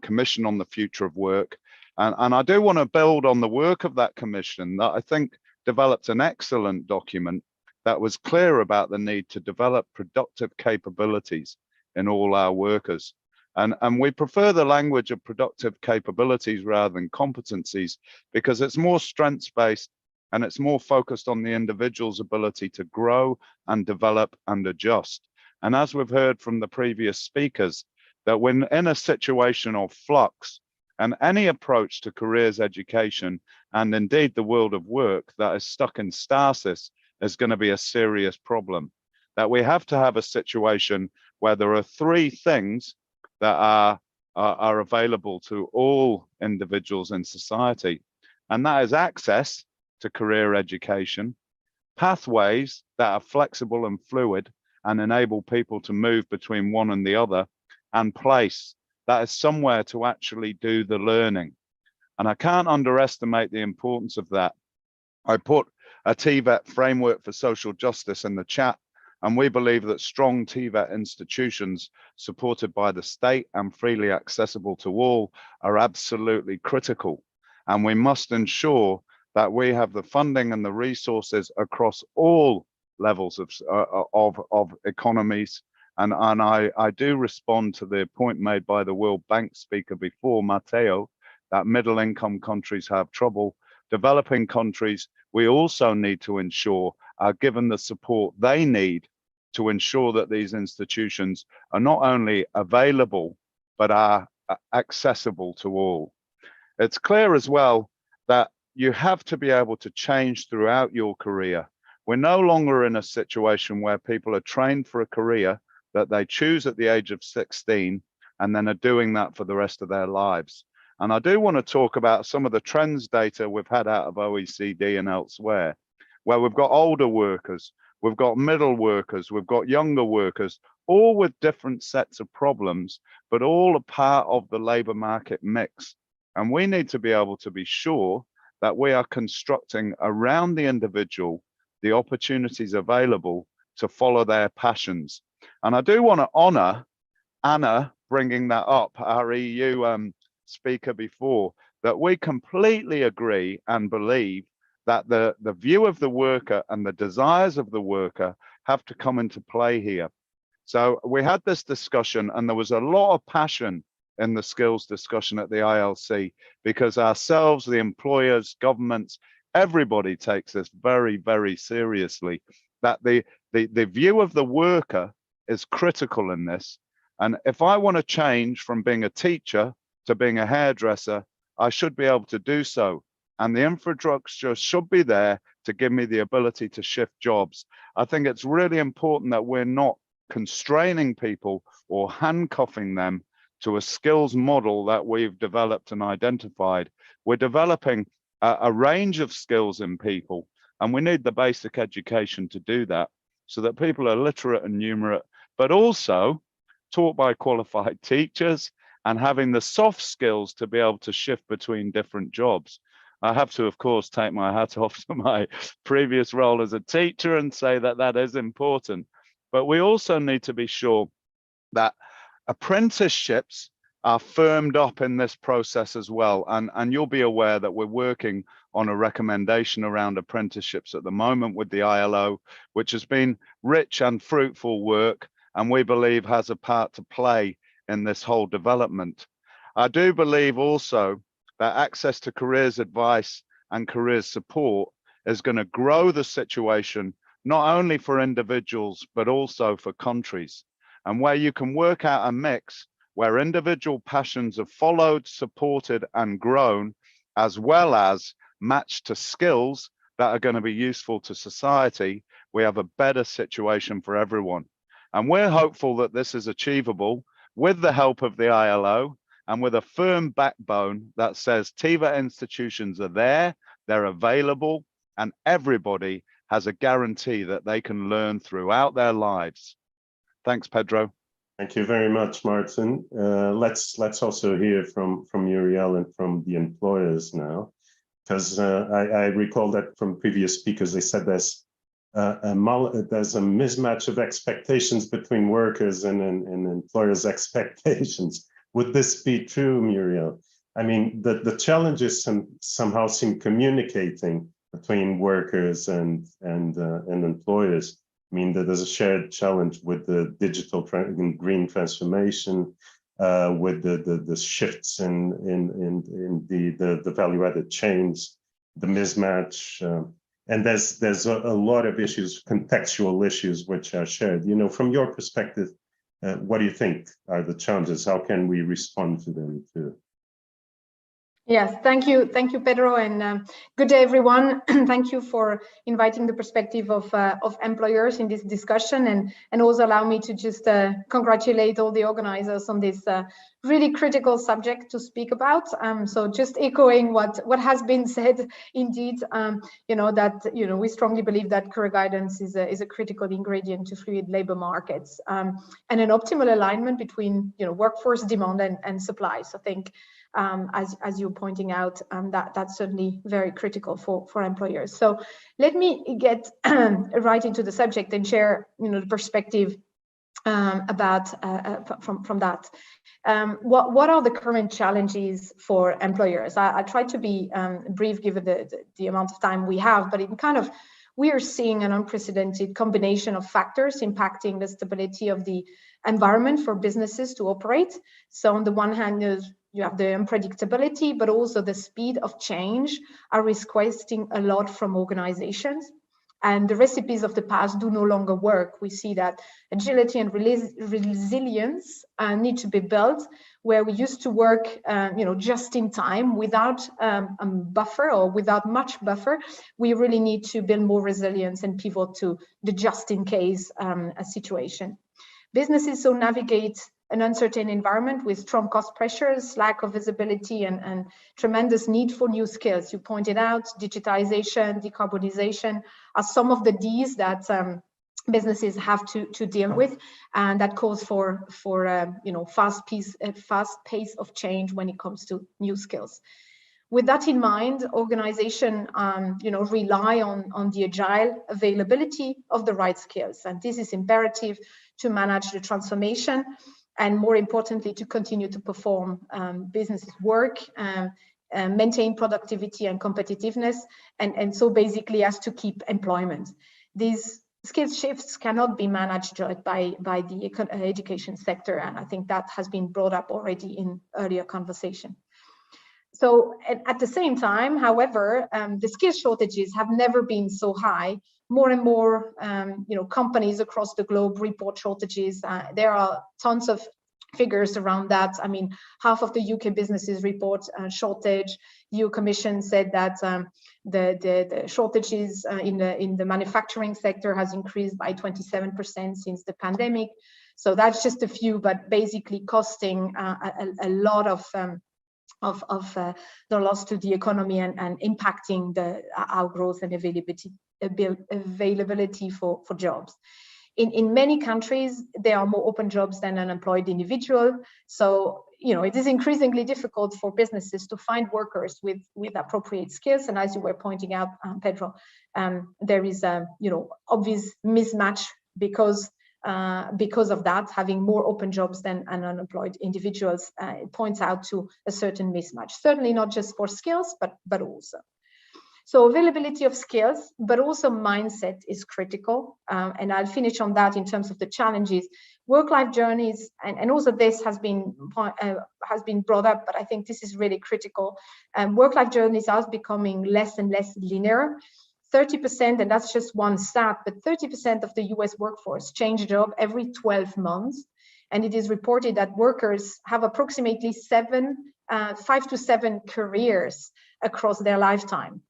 Commission on the Future of Work. And I do want to build on the work of that commission that I think developed an excellent document that was clear about the need to develop productive capabilities in all our workers. And we prefer the language of productive capabilities rather than competencies, because it's more strengths-based and it's more focused on the individual's ability to grow and develop and adjust. And as we've heard from the previous speakers, that when in a situation of flux, and any approach to careers education, and indeed the world of work that is stuck in stasis, is going to be a serious problem. That we have to have a situation where there are three things that are available to all individuals in society. And that is access to career education, pathways that are flexible and fluid and enable people to move between one and the other, and place that is somewhere to actually do the learning. And I can't underestimate the importance of that. I put a TVET framework for social justice in the chat, and we believe that strong TVET institutions supported by the state and freely accessible to all are absolutely critical. And we must ensure that we have the funding and the resources across all levels of economies. And I do respond to the point made by the World Bank speaker before, Matteo, that middle income countries have trouble. developing countries, we also need to ensure are given the support they need to ensure that these institutions are not only available, but are accessible to all. It's clear as well that you have to be able to change throughout your career. We're no longer in a situation where people are trained for a career that they choose at the age of 16 and then are doing that for the rest of their lives. And I do want to talk about some of the trends data we've had out of OECD and elsewhere, where we've got older workers, we've got middle workers, we've got younger workers, all with different sets of problems, but all a part of the labour market mix. And we need to be able to be sure that we are constructing around the individual the opportunities available to follow their passions. And I do want to honour Anna bringing that up, our EU speaker before, that we completely agree and believe that the view of the worker and the desires of the worker have to come into play here. So we had this discussion and there was a lot of passion in the skills discussion at the ILC, because ourselves, the employers, governments, everybody takes this very, very seriously, that the view of the worker is critical in this. And if I want to change from being a teacher to being a hairdresser, I should be able to do so. And the infrastructure should be there to give me the ability to shift jobs. I think it's really important that we're not constraining people or handcuffing them to a skills model that we've developed and identified. We're developing a range of skills in people, and we need the basic education to do that so that people are literate and numerate, but also taught by qualified teachers and having the soft skills to be able to shift between different jobs. I have to, of course, take my hat off to my previous role as a teacher and say that that is important. But we also need to be sure that apprenticeships are firmed up in this process as well. And you'll be aware that we're working on a recommendation around apprenticeships at the moment with the ILO, which has been rich and fruitful work, and we believe has a part to play in this whole development. I do believe also that access to careers advice and careers support is going to grow the situation, not only for individuals, but also for countries. And where you can work out a mix where individual passions are followed, supported, and grown, as well as matched to skills that are going to be useful to society, we have a better situation for everyone. And we're hopeful that this is achievable with the help of the ILO and with a firm backbone that says TIVA institutions are there, they're available, and everybody has a guarantee that they can learn throughout their lives. Thanks, Pedro. Thank you very much, Martin. Let's also hear from Muriel and from the employers now, because I recall that from previous speakers, they said there's a mismatch of expectations between workers and employers' expectations. Would this be true, Muriel? I mean, the challenges somehow seem communicating between workers and employers. I mean, there's a shared challenge with the digital green transformation, with the shifts in the value-added chains, the mismatch, and there's a lot of issues, contextual issues, which are shared. You know, from your perspective, what do you think are the challenges? How can we respond to them too? Yes, thank you, Pedro, and good day, everyone. Thank you for inviting the perspective of employers in this discussion, and also allow me to just congratulate all the organizers on this really critical subject to speak about. So just echoing what has been said, indeed, you know, that we strongly believe that career guidance is a critical ingredient to fluid labor markets, and an optimal alignment between workforce demand and supply. So I think, as you're pointing out, that's certainly very critical for employers. So let me get right into the subject and share the perspective about from that. What are the current challenges for employers? I try to be brief given the amount of time we have, but we are seeing an unprecedented combination of factors impacting the stability of the environment for businesses to operate. So on the one hand, there's you have the unpredictability, but also the speed of change are requesting a lot from organizations. And the recipes of the past do no longer work. We see that agility and resilience need to be built, where we used to work, just in time without a buffer or without much buffer. We really need to build more resilience and pivot to the just in case situation. Businesses so navigate an uncertain environment with strong cost pressures, lack of visibility, and tremendous need for new skills. You pointed out digitization, decarbonization are some of the Ds that businesses have to deal with, and that calls for fast pace of change when it comes to new skills. With that in mind, organizations rely on the agile availability of the right skills, and this is imperative to manage the transformation, and more importantly, to continue to perform business work, maintain productivity and competitiveness, and so basically as to keep employment. These skill shifts cannot be managed by the education sector, and I think that has been brought up already in earlier conversation. So at the same time, however, the skill shortages have never been so high. More and more, companies across the globe report shortages. There are tons of figures around that. I mean, half of the UK businesses report shortage. The EU Commission said that the shortages in the manufacturing sector has increased by 27% since the pandemic. So that's just a few, but basically costing a lot of the loss to the economy and impacting our growth and availability for jobs. In many countries, there are more open jobs than unemployed individuals. So, it is increasingly difficult for businesses to find workers with appropriate skills. And as you were pointing out, Pedro, there is a, obvious mismatch because of that, having more open jobs than unemployed individuals, it points out to a certain mismatch, certainly not just for skills, but also. So availability of skills, but also mindset is critical. And I'll finish on that in terms of the challenges. Work-life journeys, and also this has been brought up, but I think this is really critical. Work-life journeys are becoming less and less linear. 30%, and that's just one stat, but 30% of the US workforce change job every 12 months. And it is reported that workers have approximately 5 to 7 careers across their lifetime.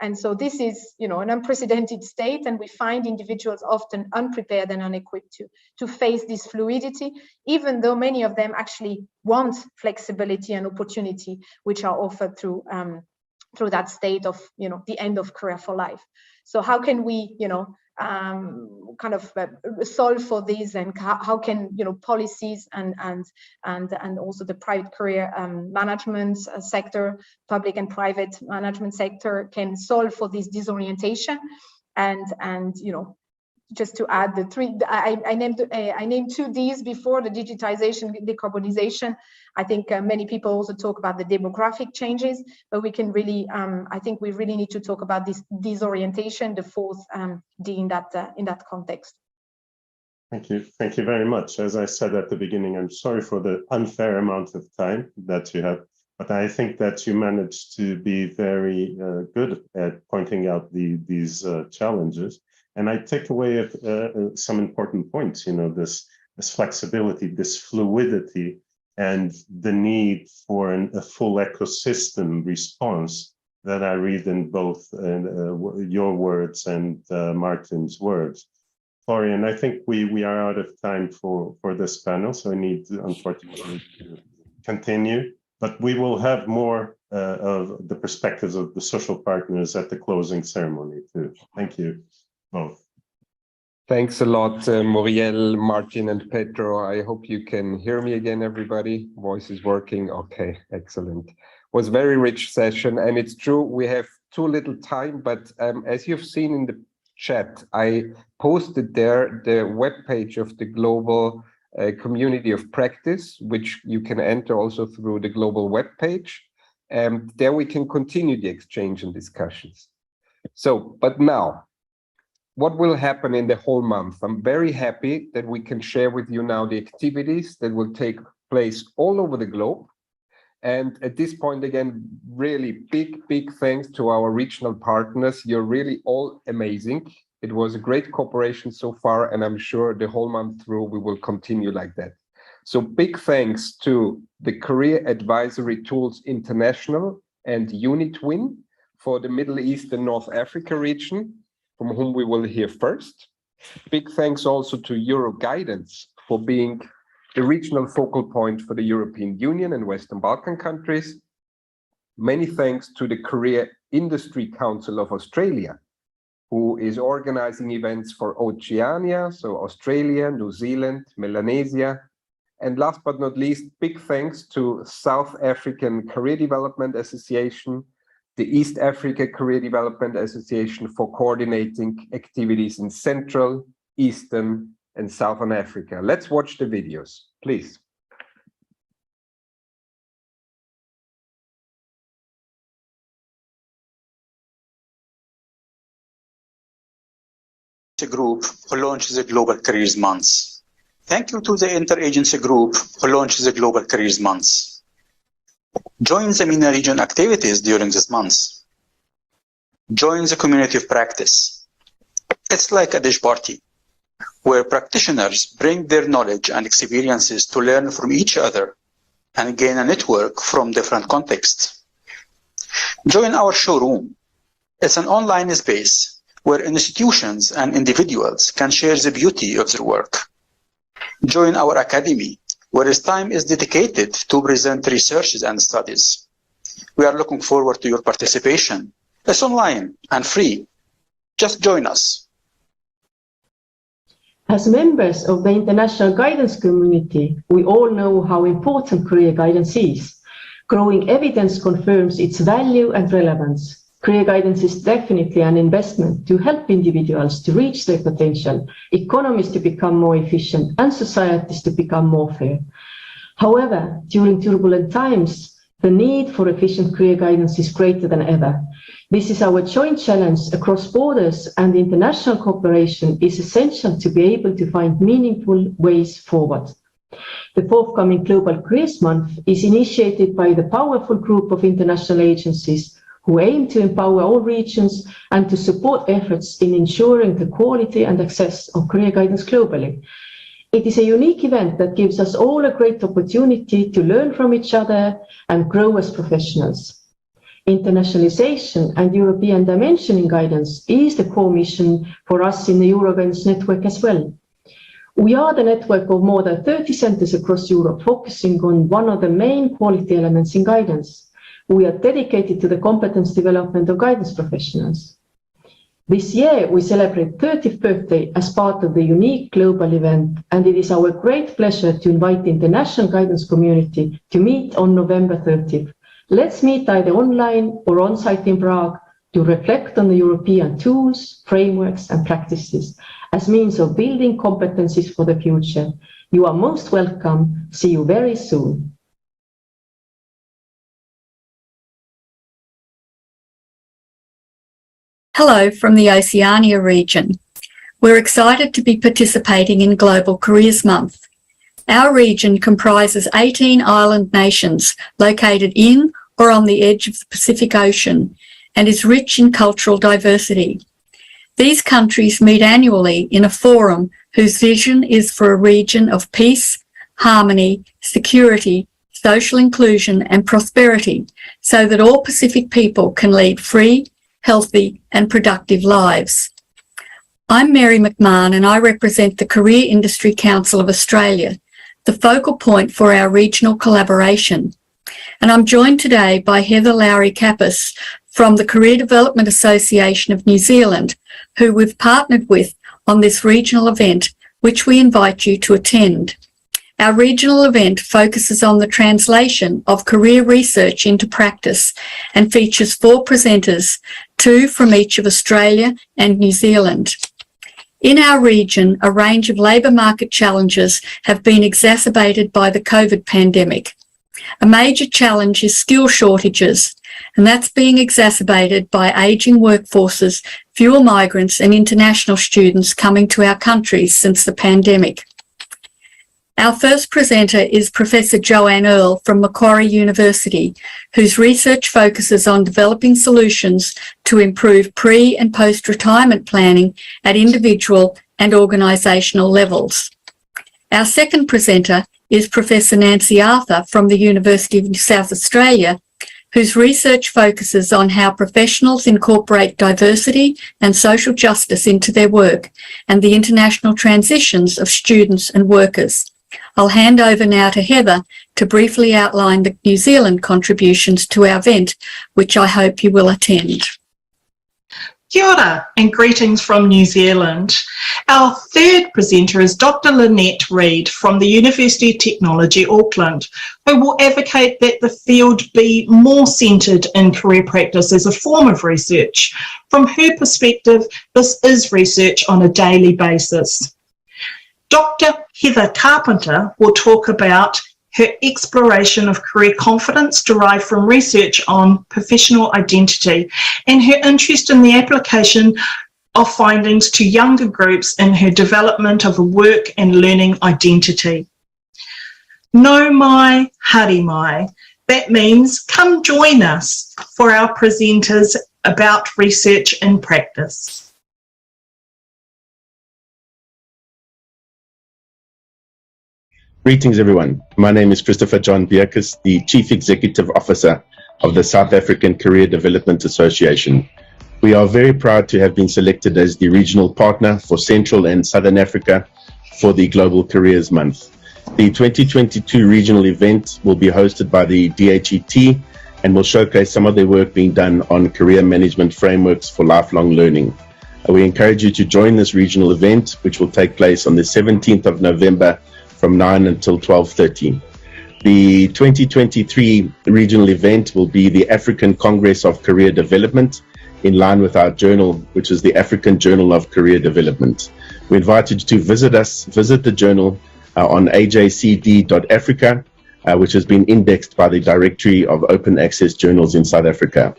And so this is, an unprecedented state, and we find individuals often unprepared and unequipped to face this fluidity, even though many of them actually want flexibility and opportunity, which are offered through that state of, the end of career for life. So how can we, solve for these, and how can, policies and also the private career management sector, public and private management sector can solve for this disorientation, and just to add the three, I named 2 Ds before, the digitization, decarbonization. I think many people also talk about the demographic changes, but we can really, I think we really need to talk about this disorientation, the 4th D in that context. Thank you very much. As I said at the beginning, I'm sorry for the unfair amount of time that you have, but I think that you managed to be very good at pointing out these challenges. And I take away some important points, this flexibility, this fluidity, and the need for a full ecosystem response that I read in both your words and Martin's words. Florian, I think we are out of time for this panel, so I need to, unfortunately, to continue. But we will have more of the perspectives of the social partners at the closing ceremony too. Thank you both. Thanks a lot, Muriel, Martin, and Pedro. I hope you can hear me again, everybody. Voice is working. Okay, excellent. Was a very rich session, and it's true we have too little time, but as you've seen in the chat, I posted there the webpage of the global community of practice, which you can enter also through the global webpage. And there we can continue the exchange and discussions. So, but now, what will happen in the whole month? I'm very happy that we can share with you now the activities that will take place all over the globe. And at this point, again, really big thanks to our regional partners. You're really all amazing. It was a great cooperation so far, and I'm sure the whole month through we will continue like that. So big thanks to the Career Advisory Tools International and UniTwin for the Middle East and North Africa region, from whom we will hear first. Big thanks also to Euroguidance for being the regional focal point for the European Union and Western Balkan countries. Many thanks to the Career Industry Council of Australia, who is organizing events for Oceania, so Australia, New Zealand, Melanesia. And last but not least, big thanks to South African Career Development Association, the East Africa Career Development Association for coordinating activities in Central, Eastern, and Southern Africa. Let's watch the videos, please. Group who launches the Global Careers Month. Thank you to the Interagency Group who launches the Global Careers Month. Join the MENA region activities during this month. Join the community of practice. It's like a dish party, where practitioners bring their knowledge and experiences to learn from each other and gain a network from different contexts. Join our showroom. It's an online space where institutions and individuals can share the beauty of their work. Join our academy, where its time is dedicated to present researches and studies. We are looking forward to your participation. It's online and free. Just join us. As members of the international guidance community, we all know how important career guidance is. Growing evidence confirms its value and relevance. Career guidance is definitely an investment to help individuals to reach their potential, economies to become more efficient, and societies to become more fair. However, during turbulent times, the need for efficient career guidance is greater than ever. This is our joint challenge across borders, and international cooperation is essential to be able to find meaningful ways forward. The forthcoming Global Careers Month is initiated by the powerful group of international agencies who aim to empower all regions and to support efforts in ensuring the quality and access of career guidance globally. It is a unique event that gives us all a great opportunity to learn from each other and grow as professionals. Internationalization and European dimension in guidance is the core mission for us in the Euroguidance network as well. We are the network of more than 30 centers across Europe focusing on one of the main quality elements in guidance. We are dedicated to the competence development of guidance professionals. This year, we celebrate 30th birthday as part of the unique global event, and it is our great pleasure to invite the international guidance community to meet on November 30th. Let's meet either online or on-site in Prague to reflect on the European tools, frameworks, and practices as means of building competencies for the future. You are most welcome. See you very soon. Hello from the Oceania region. We're excited to be participating in Global Careers Month. Our region comprises 18 island nations located in or on the edge of the Pacific Ocean and is rich in cultural diversity. These countries meet annually in a forum whose vision is for a region of peace, harmony, security, social inclusion and prosperity so that all Pacific people can lead free, healthy and productive lives. I'm Mary McMahon and I represent the Career Industry Council of Australia, the focal point for our regional collaboration. And I'm joined today by Heather Lowry-Kappas from the Career Development Association of New Zealand, who we've partnered with on this regional event, which we invite you to attend. Our regional event focuses on the translation of career research into practice and features 4 presenters, 2 from each of Australia and New Zealand. In our region, a range of labour market challenges have been exacerbated by the COVID pandemic. A major challenge is skill shortages, and that's being exacerbated by ageing workforces, fewer migrants and international students coming to our countries since the pandemic. Our first presenter is Professor Joanne Earle from Macquarie University, whose research focuses on developing solutions to improve pre- and post-retirement planning at individual and organisational levels. Our second presenter is Professor Nancy Arthur from the University of South Australia, whose research focuses on how professionals incorporate diversity and social justice into their work and the international transitions of students and workers. I'll hand over now to Heather to briefly outline the New Zealand contributions to our event, which I hope you will attend. Kia ora and greetings from New Zealand. Our third presenter is Dr. Lynette Reid from the University of Technology, Auckland, who will advocate that the field be more centred in career practice as a form of research. From her perspective, this is research on a daily basis. Dr. Heather Carpenter will talk about her exploration of career confidence derived from research on professional identity and her interest in the application of findings to younger groups in her development of a work and learning identity. No mai, hari mai. That means come join us for our presenters about research and practice. Greetings, everyone. My name is Christopher John Bierkes, the Chief Executive Officer of the South African Career Development Association. We are very proud to have been selected as the regional partner for Central and Southern Africa for the Global Careers Month. The 2022 regional event will be hosted by the DHET and will showcase some of the work being done on career management frameworks for lifelong learning. We encourage you to join this regional event, which will take place on the 17th of November from 9 until 12:30. The 2023 regional event will be the African Congress of Career Development, in line with our journal, which is the African Journal of Career Development. We invite you to visit the journal on ajcd.africa, which has been indexed by the Directory of Open Access Journals in South Africa.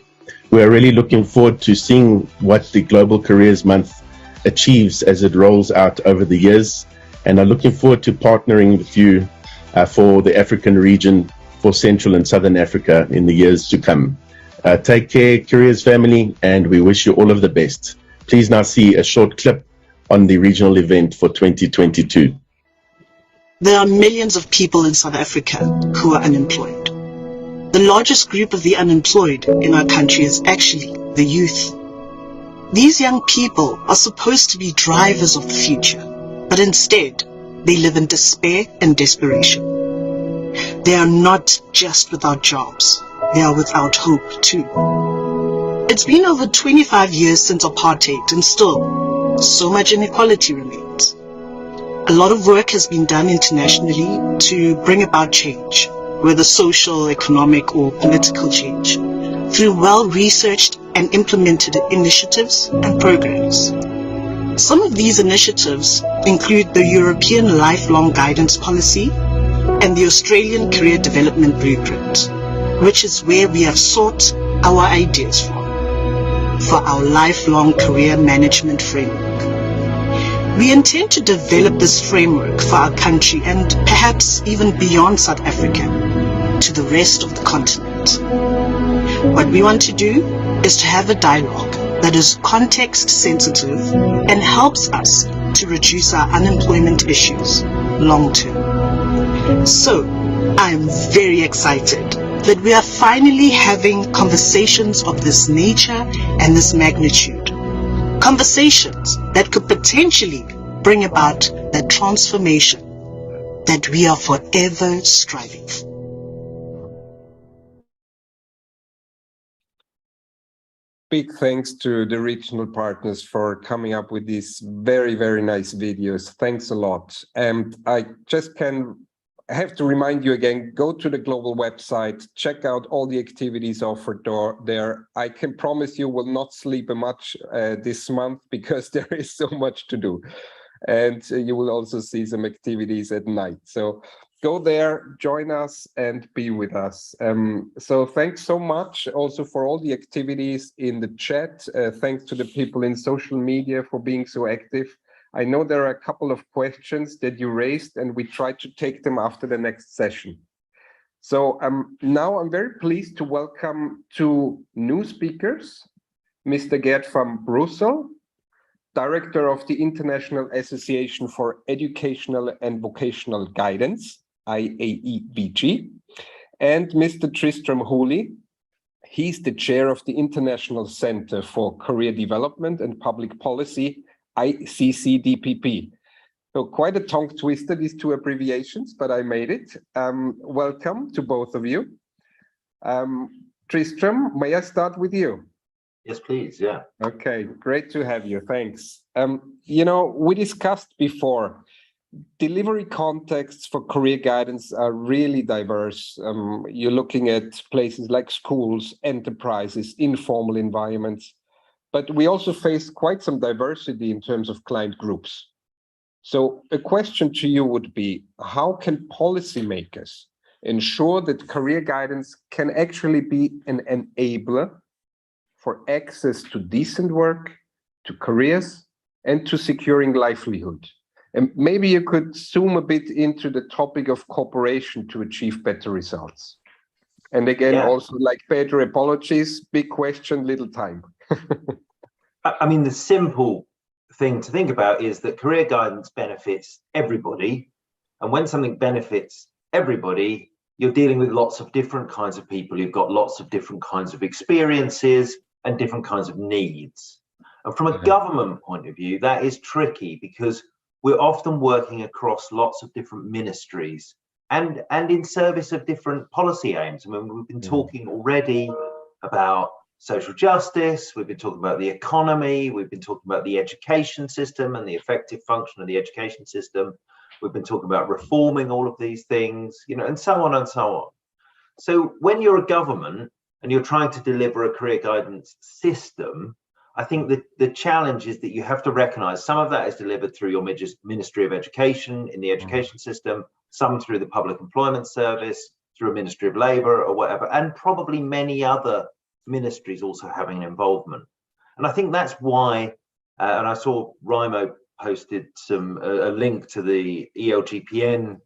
We are really looking forward to seeing what the Global Careers Month achieves as it rolls out over the years, and are looking forward to partnering with you for the African region, for Central and Southern Africa in the years to come. Take care, Careers family, and we wish you all of the best. Please now see a short clip on the regional event for 2022. There are millions of people in South Africa who are unemployed. The largest group of the unemployed in our country is actually the youth. These young people are supposed to be drivers of the future, but instead, they live in despair and desperation. They are not just without jobs, they are without hope too. It's been over 25 years since apartheid, and still, so much inequality remains. A lot of work has been done internationally to bring about change, whether social, economic, or political change, through well-researched and implemented initiatives and programs. Some of these initiatives include the European Lifelong Guidance Policy and the Australian Career Development Blueprint, which is where we have sought our ideas from for our lifelong career management framework. We intend to develop this framework for our country and perhaps even beyond South Africa to the rest of the continent. What we want to do is to have a dialogue that is context sensitive and helps us to reduce our unemployment issues long term. So I am very excited that we are finally having conversations of this nature and this magnitude. Conversations that could potentially bring about that transformation that we are forever striving for. Big thanks to the regional partners for coming up with these very, very nice videos. Thanks a lot. And I just have to remind you again, go to the global website, check out all the activities offered there. I can promise you will not sleep much this month because there is so much to do. And you will also see some activities at night. So go there, join us, and be with us. So thanks so much also for all the activities in the chat. Thanks to the people in social media for being so active. I know there are a couple of questions that you raised, and we try to take them after the next session. So now I'm very pleased to welcome two new speakers, Mr. Gerd van Brussel, Director of the International Association for Educational and Vocational Guidance, IAEVG, and Mr. Tristram Hooley. He's the chair of the International Center for Career Development and Public Policy, ICCDPP. So quite a tongue twister, these two abbreviations, but I made it. Welcome to both of you. Tristram, may I start with you? Yes, please. Yeah. Okay, great to have you. Thanks. You know, we discussed before, delivery contexts for career guidance are really diverse. You're looking at places like schools, enterprises, informal environments, but we also face quite some diversity in terms of client groups. So a question to you would be, how can policymakers ensure that career guidance can actually be an enabler for access to decent work, to careers, and to securing livelihood? And maybe you could zoom a bit into the topic of cooperation to achieve better results. And again, also like Pedro, apologies, big question, little time. I mean, the simple thing to think about is that career guidance benefits everybody. And when something benefits everybody, you're dealing with lots of different kinds of people. You've got lots of different kinds of experiences and different kinds of needs. And from a government point of view, that is tricky because we're often working across lots of different ministries and in service of different policy aims. I mean, we've been talking already about social justice, we've been talking about the economy, we've been talking about the education system and the effective function of the education system. We've been talking about reforming all of these things, you know, and so on and so on. So when you're a government and you're trying to deliver a career guidance system, I think that the challenge is that you have to recognize some of that is delivered through your Ministry of Education in the education system, some through the Public Employment Service, through a Ministry of Labour or whatever, and probably many other ministries also having an involvement. And I think that's why, and I saw Raimo posted a link to the ELGPN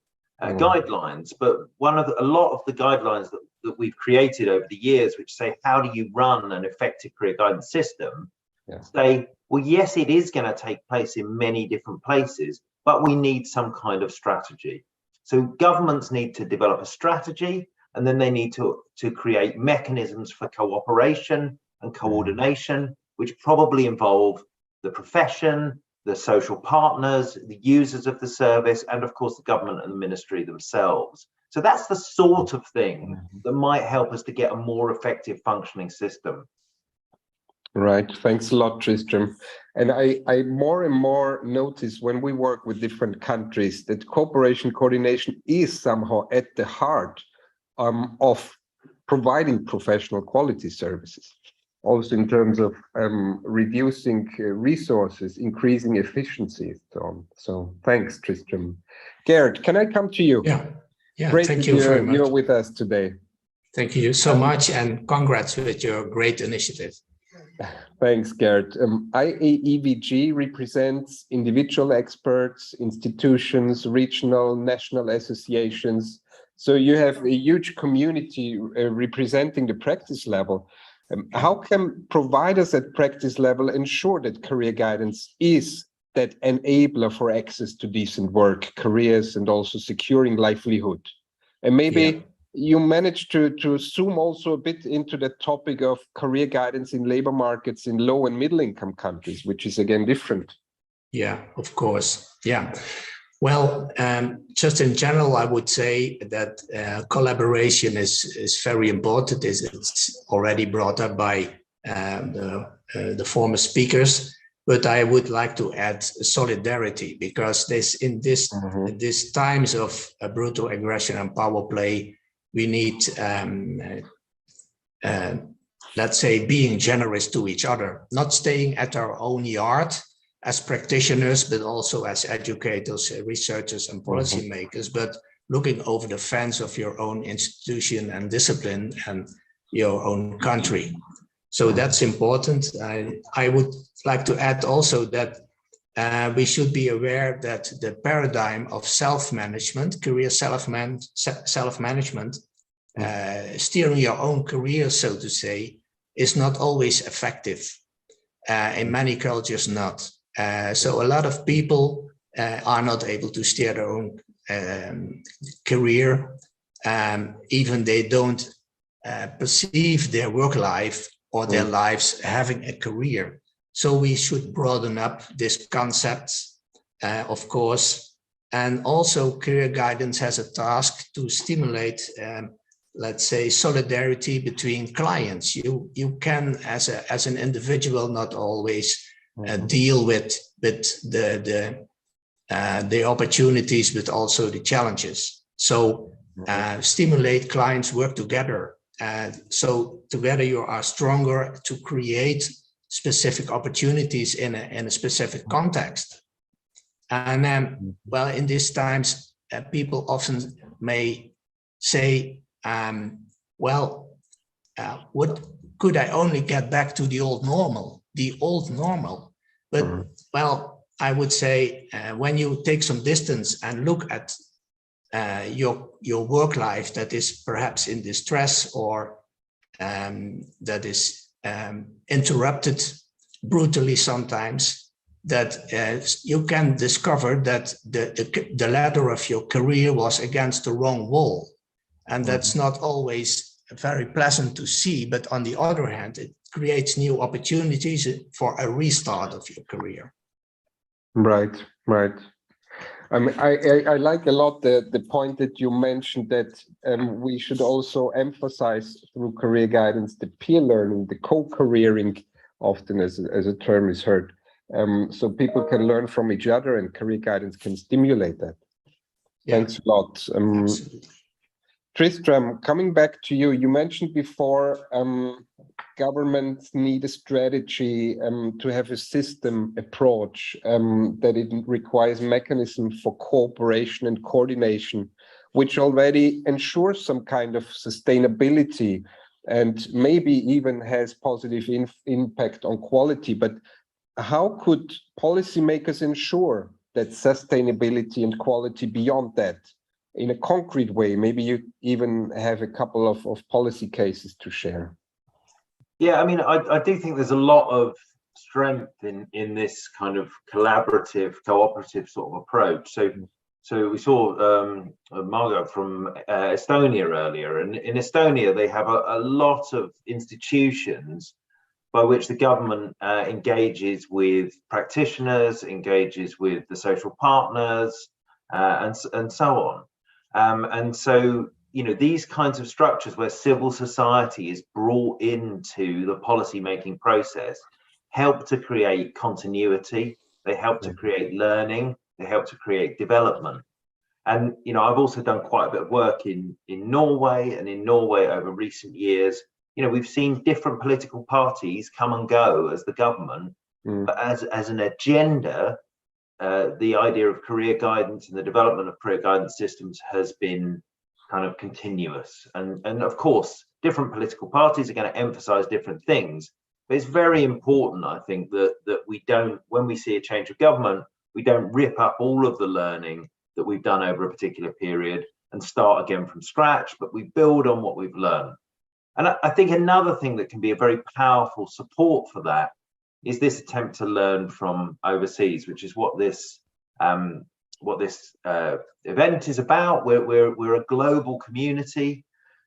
guidelines, but a lot of the guidelines that we've created over the years, which say, how do you run an effective career guidance system, say, well, yes, it is going to take place in many different places, but we need some kind of strategy. So governments need to develop a strategy, and then they need to create mechanisms for cooperation and coordination, which probably involve the profession, the social partners, the users of the service, and of course the government and the ministry themselves. So that's the sort of thing that might help us to get a more effective functioning system. Right, thanks a lot, Tristram. And I more and more notice when we work with different countries that cooperation coordination is somehow at the heart of providing professional quality services. Also in terms of reducing resources, increasing efficiency, and so on. So thanks, Tristram. Gerd, can I come to you? Yeah. Great Thank you very much. You're with us today. Thank you so much, and congrats with your great initiative. Thanks, Gerd. IAEVG represents individual experts, institutions, regional, national associations. So you have a huge community representing the practice level. How can providers at practice level ensure that career guidance is that enabler for access to decent work, careers, and also securing livelihood? And maybe you managed to zoom also a bit into the topic of career guidance in labor markets in low and middle income countries, which is again different. Yeah, of course. Yeah. Well, just in general, I would say that collaboration is very important. It's already brought up by the former speakers, but I would like to add solidarity, because in these times of brutal aggression and power play, we need, let's say, being generous to each other, not staying at our own yard as practitioners, but also as educators, researchers, and policymakers, but looking over the fence of your own institution and discipline and your own country. So that's important. I would like to add also that we should be aware that the paradigm of self-management, career self-management, steering your own career, so to say, is not always effective. In many cultures, not. So a lot of people are not able to steer their own career. Even they don't perceive their work life or their lives having a career. So we should broaden up this concept, of course. And also career guidance has a task to stimulate, let's say, solidarity between clients. You can, as an individual, not always deal with the opportunities, but also the challenges. So stimulate clients work together. So together you are stronger to create specific opportunities in a specific context. And well, in these times, people often may say, well, what could I only get back to the old normal? But well, I would say when you take some distance and look at your work life that is perhaps in distress or that is interrupted brutally sometimes, that you can discover that the ladder of your career was against the wrong wall. And that's not always very pleasant to see, but on the other hand, it creates new opportunities for a restart of your career. Right. I mean, I like a lot the point that you mentioned that we should also emphasize through career guidance the peer learning, the co-careering, often as a term is heard, so people can learn from each other, and career guidance can stimulate that. Yeah. Thanks a lot. Tristram, coming back to you, you mentioned before governments need a strategy to have a system approach, that it requires mechanism for cooperation and coordination, which already ensures some kind of sustainability and maybe even has positive impact on quality. But how could policymakers ensure that sustainability and quality beyond that in a concrete way? Maybe you even have a couple of policy cases to share. Yeah, I mean, I do think there's a lot of strength in this kind of collaborative, cooperative sort of approach. So we saw Margot from Estonia earlier, and in Estonia they have a lot of institutions by which the government engages with practitioners, engages with the social partners, and so on. And so, you know, these kinds of structures where civil society is brought into the policy-making process help to create continuity, they help to create learning, they help to create development. And, you know, I've also done quite a bit of work in Norway, and in Norway over recent years, you know, we've seen different political parties come and go as the government, but as an agenda, the idea of career guidance and the development of career guidance systems has been kind of continuous. And of course, different political parties are going to emphasize different things, but it's very important, I think, that we don't, when we see a change of government, we don't rip up all of the learning that we've done over a particular period and start again from scratch, but we build on what we've learned. And I think another thing that can be a very powerful support for that is this attempt to learn from overseas, which is what this event is about. We're a global community.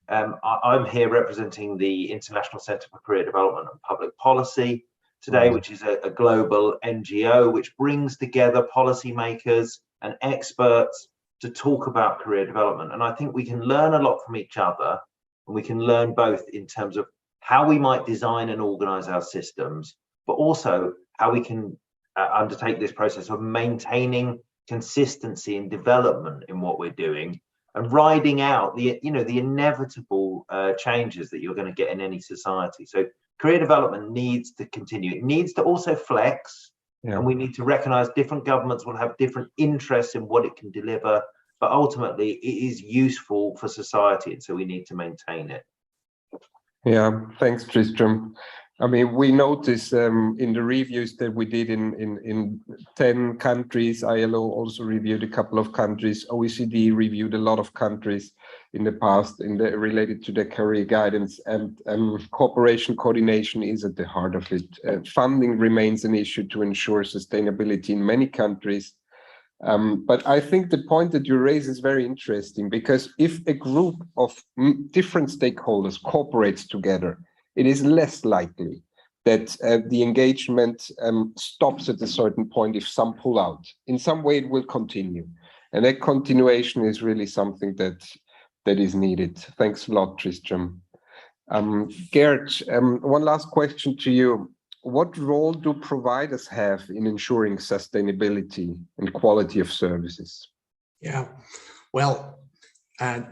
I'm here representing the International Centre for Career Development and Public Policy today, which is a global NGO which brings together policymakers and experts to talk about career development. And I think we can learn a lot from each other, and we can learn both in terms of how we might design and organize our systems, but also how we can undertake this process of maintaining consistency and development in what we're doing, and riding out the inevitable changes that you're going to get in any society. So career development needs to continue. It needs to also flex, and we need to recognize different governments will have different interests in what it can deliver, but ultimately it is useful for society, and so we need to maintain it. Yeah, thanks, Tristram. I mean, we notice in the reviews that we did in 10 countries, ILO also reviewed a couple of countries, OECD reviewed a lot of countries in the past related to the career guidance, and cooperation coordination is at the heart of it. Funding remains an issue to ensure sustainability in many countries. But I think the point that you raise is very interesting, because if a group of different stakeholders cooperates together, it is less likely that the engagement stops at a certain point if some pull out. In some way, it will continue. And that continuation is really something that is needed. Thanks a lot, Tristram. Gerd, one last question to you. What role do providers have in ensuring sustainability and quality of services? Yeah, well,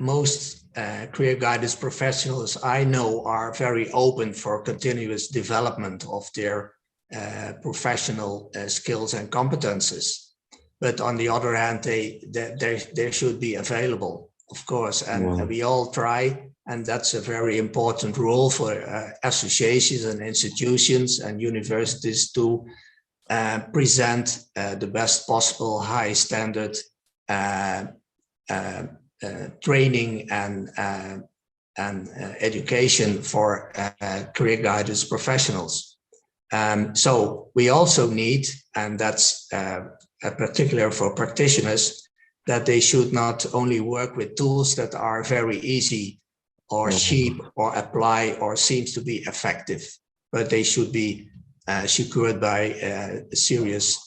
most career guidance professionals I know are very open for continuous development of their professional skills and competences. But on the other hand, they should be available, of course, and we all try. And that's a very important role for associations and institutions and universities to present the best possible high standard training and education for career guidance professionals. So we also need, and that's particular for practitioners, that they should not only work with tools that are very easy or cheap or apply or seems to be effective, but they should be secured by serious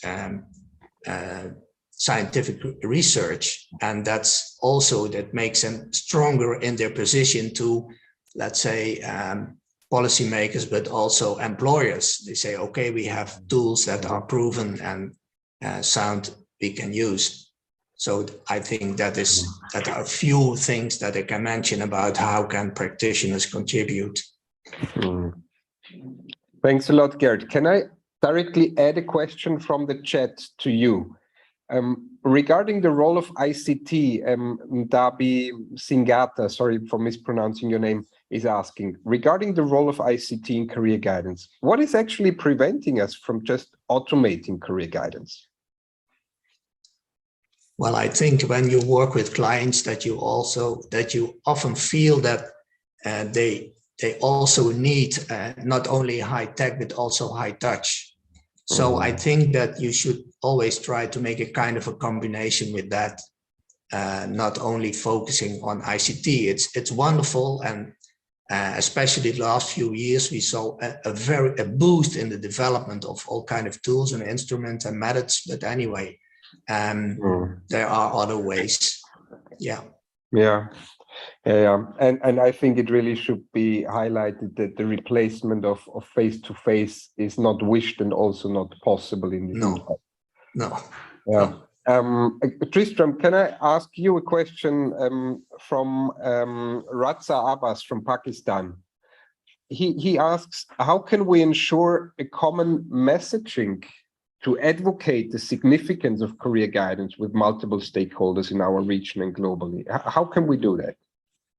scientific research. And that's also that makes them stronger in their position to, let's say, policymakers, but also employers. They say, okay, we have tools that are proven and sound we can use. So I think that are a few things that I can mention about how can practitioners contribute. Thanks a lot, Gerd. Can I directly add a question from the chat to you? Regarding the role of ICT, Dabi Singata, sorry for mispronouncing your name, is asking, regarding the role of ICT in career guidance, what is actually preventing us from just automating career guidance? Well, I think when you work with clients that you often feel that they also need not only high tech, but also high touch. So I think that you should always try to make a kind of a combination with that, not only focusing on ICT. It's wonderful, and especially the last few years, we saw a boost in the development of all kind of tools and instruments and methods. But anyway, there are other ways. Yeah. And I think it really should be highlighted that the replacement of face-to-face is not wished and also not possible in this. No. Tristram, can I ask you a question from Raza Abbas from Pakistan? He asks, how can we ensure a common messaging to advocate the significance of career guidance with multiple stakeholders in our region and globally? How can we do that?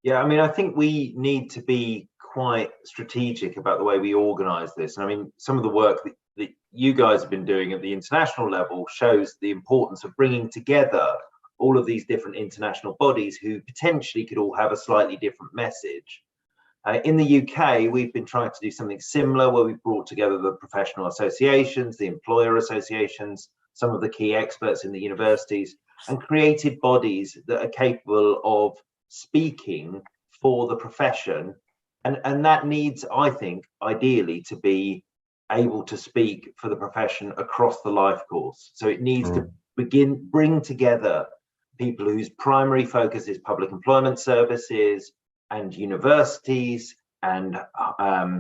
Yeah, I mean, I think we need to be quite strategic about the way we organize this. And I mean, some of the work that you guys have been doing at the international level shows the importance of bringing together all of these different international bodies who potentially could all have a slightly different message. In the UK, we've been trying to do something similar where we've brought together the professional associations, the employer associations, some of the key experts in the universities, and created bodies that are capable of speaking for the profession. And that needs, I think, ideally to be able to speak for the profession across the life course. So it needs to bring together people whose primary focus is public employment services and universities and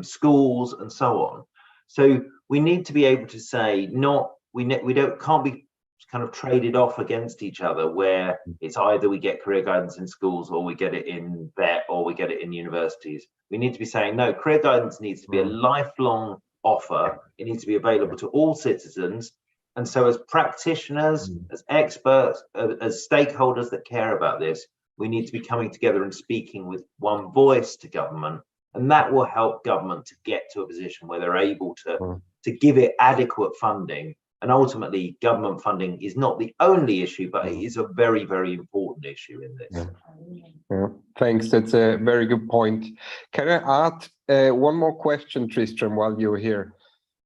schools and so on. So we need to be able to say, can't be kind of traded off against each other, where it's either we get career guidance in schools or we get it in vet or we get it in universities. We need to be saying, no, career guidance needs to be a lifelong offer. It needs to be available to all citizens. And so as practitioners, as experts, as stakeholders that care about this, we need to be coming together and speaking with one voice to government And that will help government to get to a position where they're able to give it adequate funding. And ultimately, government funding is not the only issue, but it is a very, very important issue in this. Yeah. Thanks. That's a very good point. Can I add one more question, Tristram, while you're here?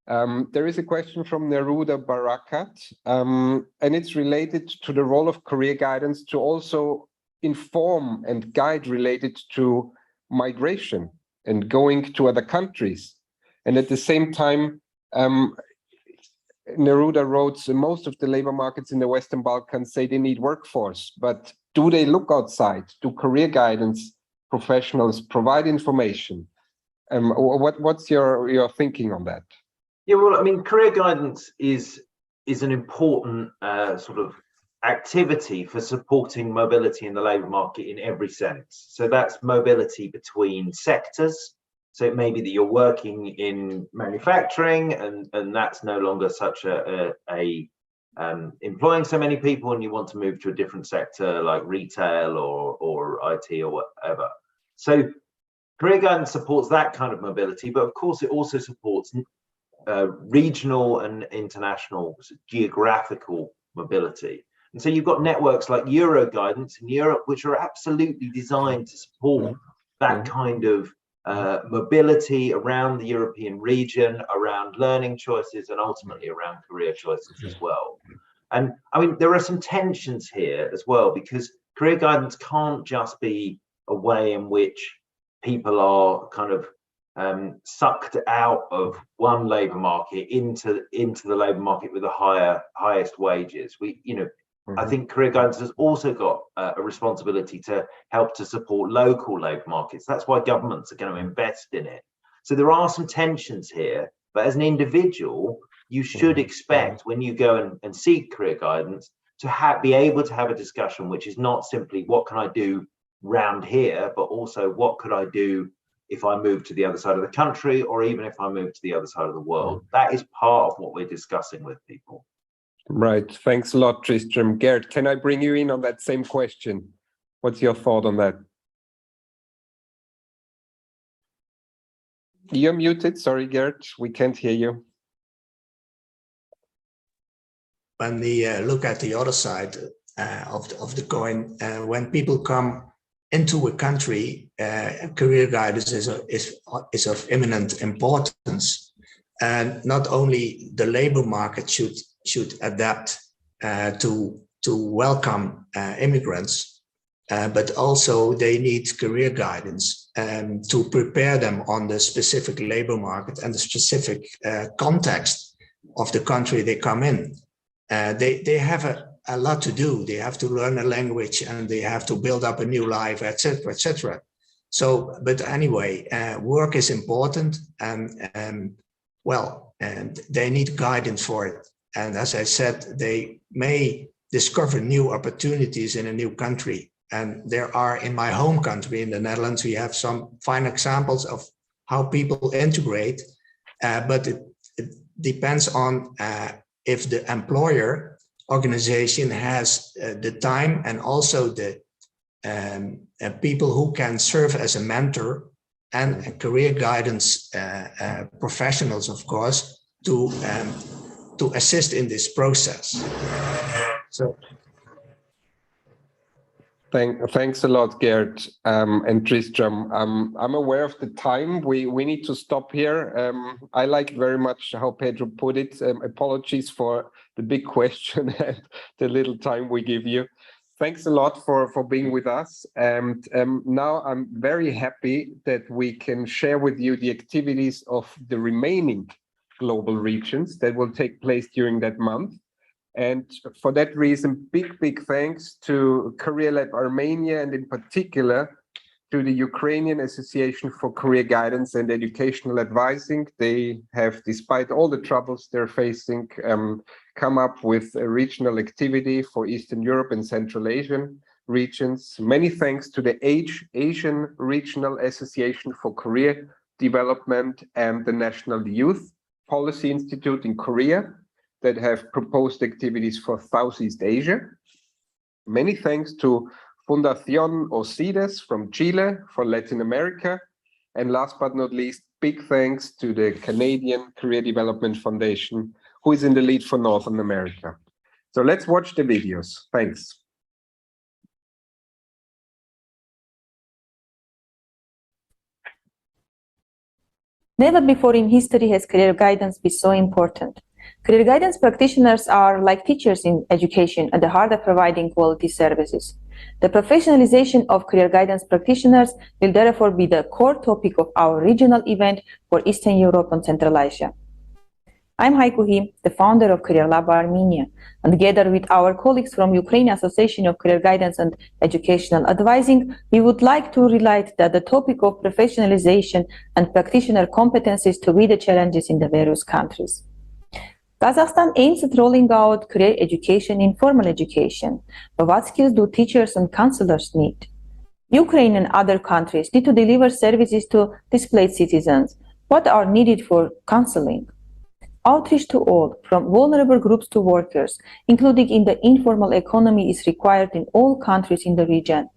There is a question from Neruda Barakat, and it's related to the role of career guidance to also inform and guide related to migration and going to other countries. And at the same time, Neruda wrote, most of the labor markets in the Western Balkans say they need workforce, but do they look outside? Do career guidance professionals provide information? What's your thinking on that? Yeah, well, I mean, career guidance is an important sort of activity for supporting mobility in the labour market in every sense. So that's mobility between sectors. So it may be that you're working in manufacturing and that's no longer such employing so many people, and you want to move to a different sector like retail or IT or whatever. So career guidance supports that kind of mobility, but of course it also supports regional and international geographical mobility. And so you've got networks like Euro Guidance in Europe, which are absolutely designed to support that kind of mobility around the European region, around learning choices, and ultimately around career choices as well. And I mean, there are some tensions here as well, because career guidance can't just be a way in which people are kind of sucked out of one labour market into the labour market with the highest wages. I think career guidance has also got a responsibility to help to support local labour markets. That's why governments are going to invest in it. So there are some tensions here, but as an individual, you should expect when you go and seek career guidance to be able to have a discussion which is not simply what can I do round here, but also what could I do if I move to the other side of the country, or even if I move to the other side of the world. That is part of what we're discussing with people. Right. Thanks a lot, Tristram. Gerd, can I bring you in on that same question? What's your thought on that? You're muted. Sorry, Gerd. We can't hear you. When we look at the other side of the coin, when people come into a country, career guidance is of eminent importance, and not only the labor market should adapt to welcome immigrants, but also they need career guidance to prepare them on the specific labor market and the specific context of the country they come in. They have a lot to do. They have to learn a language and they have to build up a new life, etc., etc. So, but anyway, work is important, and they need guidance for it. And as I said, they may discover new opportunities in a new country. And there are, in my home country, in the Netherlands, we have some fine examples of how people integrate, but it depends on if the employer organization has the time and also the people who can serve as a mentor and career guidance professionals, of course, to assist in this process. So, thanks a lot, Gerd and Tristram. I'm aware of the time. We need to stop here. I like very much how Pedro put it. Apologies for the big question and the little time we give you. Thanks a lot for being with us. And now I'm very happy that we can share with you the activities of the remaining global regions that will take place during that month. And for that reason, big thanks to Career Lab Armenia, and in particular to the Ukrainian Association for Career Guidance and Educational Advising. They have, despite all the troubles they're facing, come up with a regional activity for Eastern Europe and Central Asian regions. Many thanks to the Asian Regional Association for Career Development and the National Youth Policy Institute in Korea that have proposed activities for Southeast Asia. Many thanks to Fundación Osides from Chile for Latin America, And last but not least, big thanks to the Canadian Career Development Foundation, who is in the lead for Northern America. So let's watch the videos. Thanks. Never before in history has career guidance been so important. Career guidance practitioners are like teachers in education at the heart of providing quality services. The professionalization of career guidance practitioners will therefore be the core topic of our regional event for Eastern Europe and Central Asia. I'm Haiku He, the founder of Career Lab Armenia, and together with our colleagues from Ukraine Association of Career Guidance and Educational Advising, we would like to highlight that the topic of professionalization and practitioner competencies to meet the challenges in the various countries. Kazakhstan aims at rolling out career education in formal education, but what skills do teachers and counselors need? Ukraine and other countries need to deliver services to displaced citizens. What are needed for counseling? Outreach to all, from vulnerable groups to workers, including in the informal economy, is required in all countries in the region.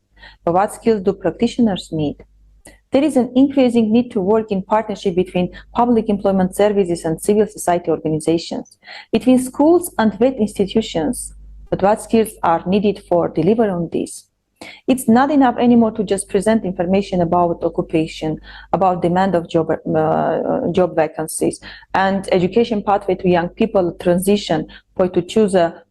But what skills do practitioners need? There is an increasing need to work in partnership between public employment services and civil society organizations, between schools and vet institutions. But what skills are needed for deliver on this? It's not enough anymore to just present information about occupation, about demand of job vacancies, and education pathway to young people transition for to choose a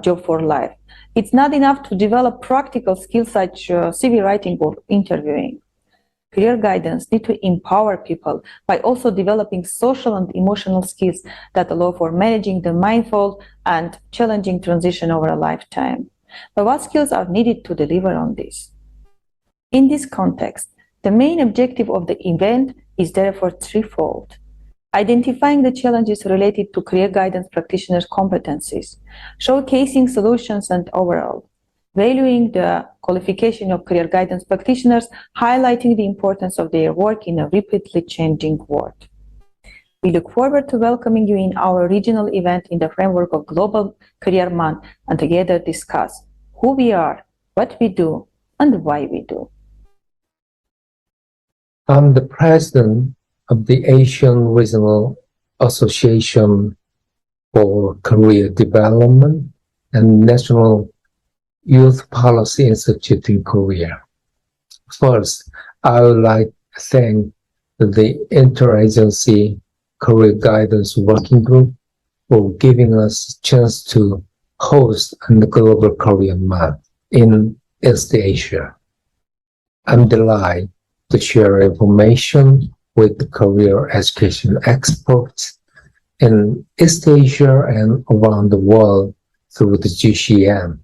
job for life. It's not enough to develop practical skills such CV writing or interviewing. Career guidance need to empower people by also developing social and emotional skills that allow for managing the mindful and challenging transition over a lifetime. But what skills are needed to deliver on this? In this context, the main objective of the event is therefore threefold: identifying the challenges related to career guidance practitioners' competencies, showcasing solutions and overall, valuing the qualification of career guidance practitioners, highlighting the importance of their work in a rapidly changing world. We look forward to welcoming you in our regional event in the framework of Global Career Month and together discuss who we are, what we do, and why we do. I'm the president of the Asian Regional Association for Career Development and National Youth Policy Institute in Korea. First, I would like to thank the Interagency Career Guidance Working Group for giving us a chance to host the Global Career Month in East Asia. I'm delighted to share information with the career education experts in East Asia and around the world through the GCM.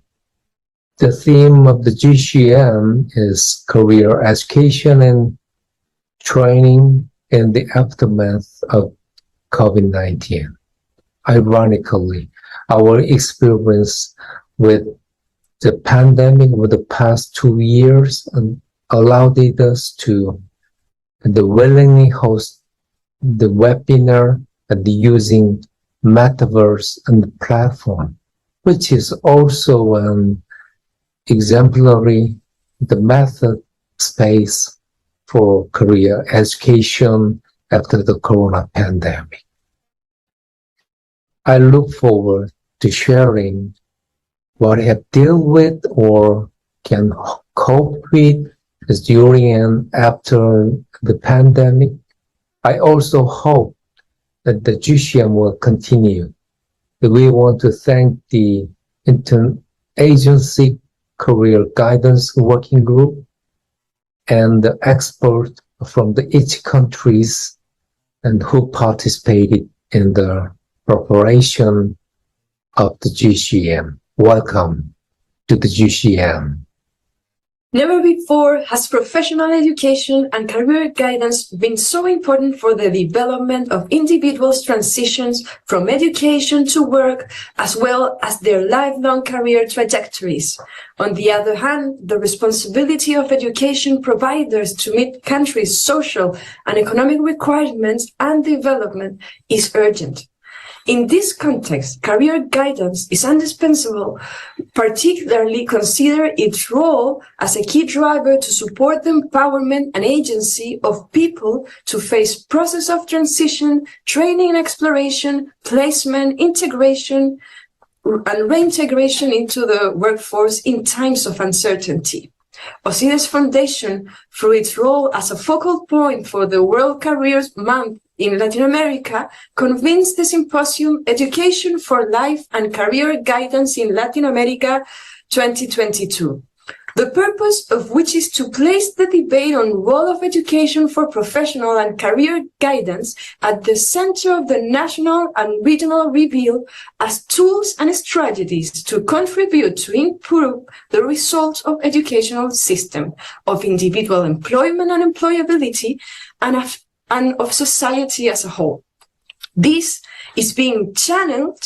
The theme of the GCM is career education and training in the aftermath of COVID-19. Ironically, our experience with the pandemic over the past 2 years allowed us to willingly host the webinar and using metaverse and the platform, which is also an exemplary the method space for career education after the corona pandemic. I look forward to sharing what I have dealt with or can cope with during and after the pandemic. I also hope that the GCM will continue. We want to thank the Interagency Career Guidance Working Group and the experts from each countries and who participated in the preparation of the GCM. Welcome to the GCM. Never before has professional education and career guidance been so important for the development of individuals' transitions from education to work, as well as their lifelong career trajectories. On the other hand, the responsibility of education providers to meet countries' social and economic requirements and development is urgent. In this context, career guidance is indispensable, particularly consider its role as a key driver to support the empowerment and agency of people to face process of transition, training and exploration, placement, integration, and reintegration into the workforce in times of uncertainty. OSIDE's foundation, through its role as a focal point for the World Careers Month in Latin America, convenes the symposium Education for Life and Career Guidance in Latin America 2022. The purpose of which is to place the debate on the role of education for professional and career guidance at the center of the national and regional review as tools and strategies to contribute to improve the results of educational system, of individual employment and employability, and of society as a whole. This is being channeled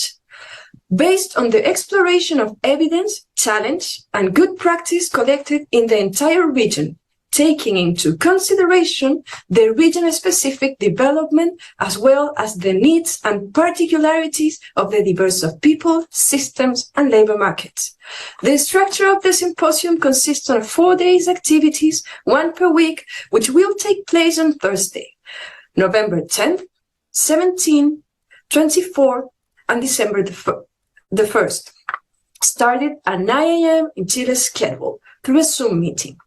based on the exploration of evidence, challenge, and good practice collected in the entire region, taking into consideration the region-specific development as well as the needs and particularities of the diverse of people, systems, and labor markets. The structure of the symposium consists of 4 days activities, 1 per week, which will take place on Thursday, November 10th, 17th, 24th, and December the 1st, started at 9 a.m. in Chile's schedule through a Zoom meeting.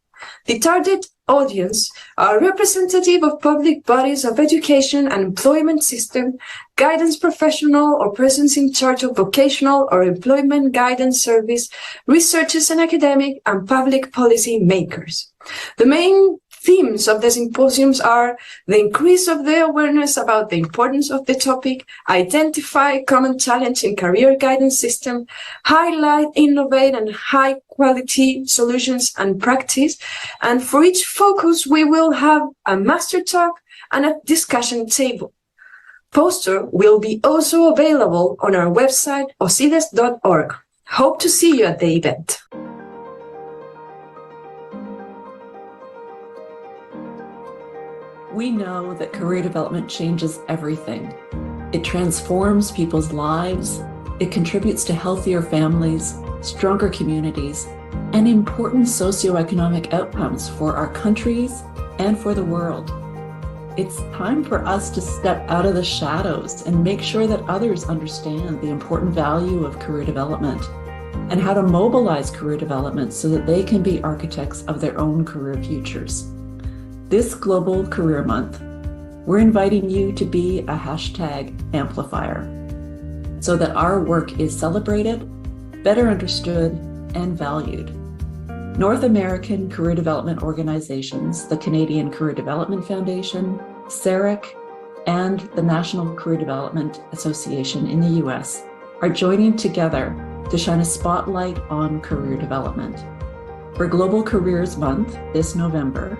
The target audience are representative of public bodies of education and employment system, guidance professional or persons in charge of vocational or employment guidance service, researchers and academic and public policy makers. The main themes of the symposiums are the increase of the awareness about the importance of the topic, identify common challenge in career guidance system, highlight, innovate, and high quality solutions and practice. And for each focus, we will have a master talk and a discussion table. Poster will be also available on our website, osides.org. Hope to see you at the event. We know that career development changes everything. It transforms people's lives, it contributes to healthier families, stronger communities, and important socioeconomic outcomes for our countries and for the world. It's time for us to step out of the shadows and make sure that others understand the important value of career development and how to mobilize career development so that they can be architects of their own career futures. This Global Career Month, we're inviting you to be a hashtag amplifier so that our work is celebrated, better understood, and valued. North American career development organizations, the Canadian Career Development Foundation, CEREC, and the National Career Development Association in the US are joining together to shine a spotlight on career development. For Global Careers Month this November,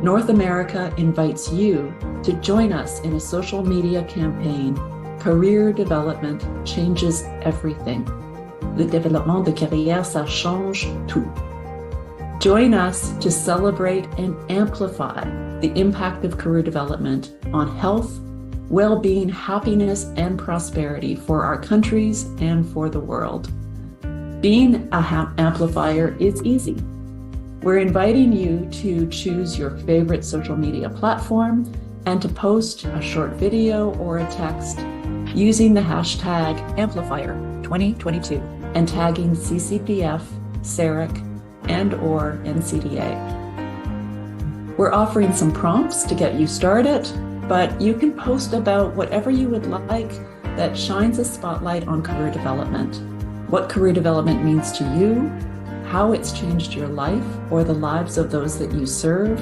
North America invites you to join us in a social media campaign, Career Development Changes Everything. Le développement de carrière, ça change tout. Join us to celebrate and amplify the impact of career development on health, well-being, happiness, and prosperity for our countries and for the world. Being an amplifier is easy. We're inviting you to choose your favorite social media platform and to post a short video or a text using the hashtag Amplifier2022 and tagging CCPF, CEREC, and/or NCDA. We're offering some prompts to get you started, but you can post about whatever you would like that shines a spotlight on career development, what career development means to you, how it's changed your life or the lives of those that you serve.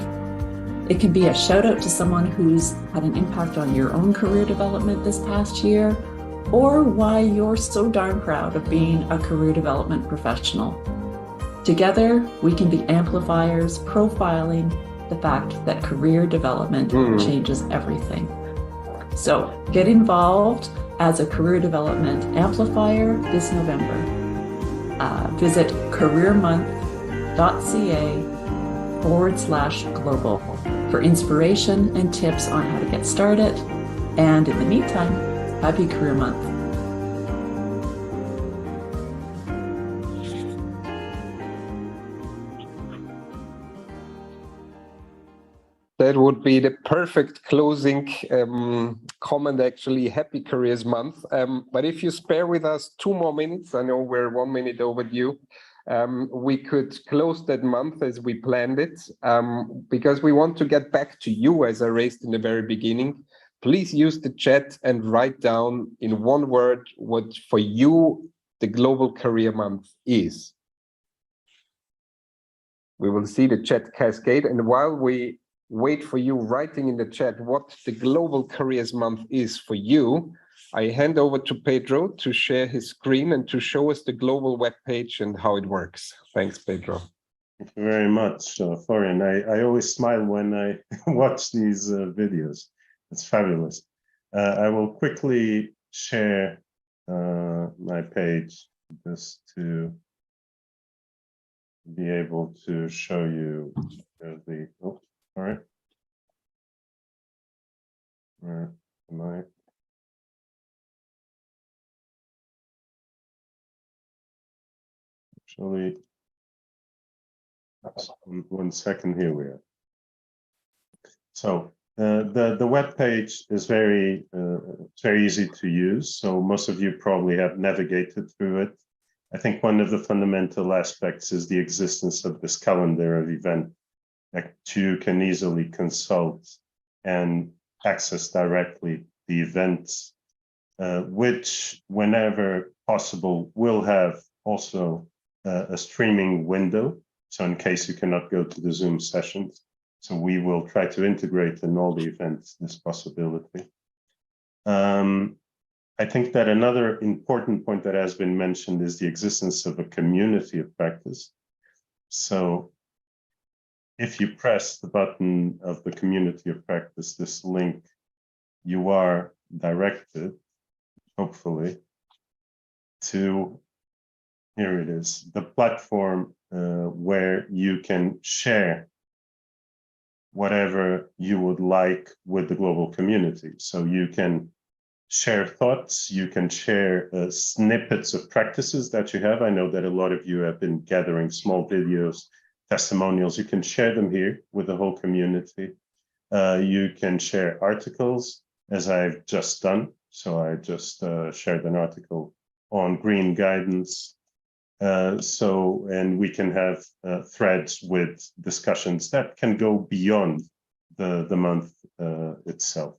It can be a shout out to someone who's had an impact on your own career development this past year, or why you're so darn proud of being a career development professional. Together, we can be amplifiers profiling the fact that career development changes everything. So get involved as a career development amplifier this November. Visit careermonth.ca/global for inspiration and tips on how to get started. And in the meantime, happy Career Month. That would be the perfect closing comment, actually. Happy Careers Month. But if you spare with us 2 more minutes, I know we're 1 minute overdue, we could close that month as we planned it, because we want to get back to you, as I raised in the very beginning. Please use the chat and write down in 1 word what for you the Global Career Month is. We will see the chat cascade, and while we wait for you writing in the chat what the Global Careers Month is for you, I hand over to Pedro to share his screen and to show us the global webpage and how it works. Thanks, Pedro. Thank you very much, Florian. I always smile when I watch these videos. It's fabulous. I will quickly share my page just to be able to show you the, oh, all right. Where am I? Actually, 1 second, here we are. So the web page is very easy to use. So most of you probably have navigated through it. I think one of the fundamental aspects is the existence of this calendar of events that you can easily consult and access directly the events, which whenever possible will have also a streaming window. So in case you cannot go to the Zoom sessions, so we will try to integrate in all the events this possibility. I think that another important point that has been mentioned is the existence of a community of practice. So if you press the button of the community of practice, this link, you are directed, hopefully, to, here it is, the platform where you can share whatever you would like with the global community. So you can share thoughts, you can share snippets of practices that you have. I know that a lot of you have been gathering small videos, testimonials. You can share them here with the whole community. You can share articles, as I've just done. So I just shared an article on green guidance. And we can have threads with discussions that can go beyond the month itself.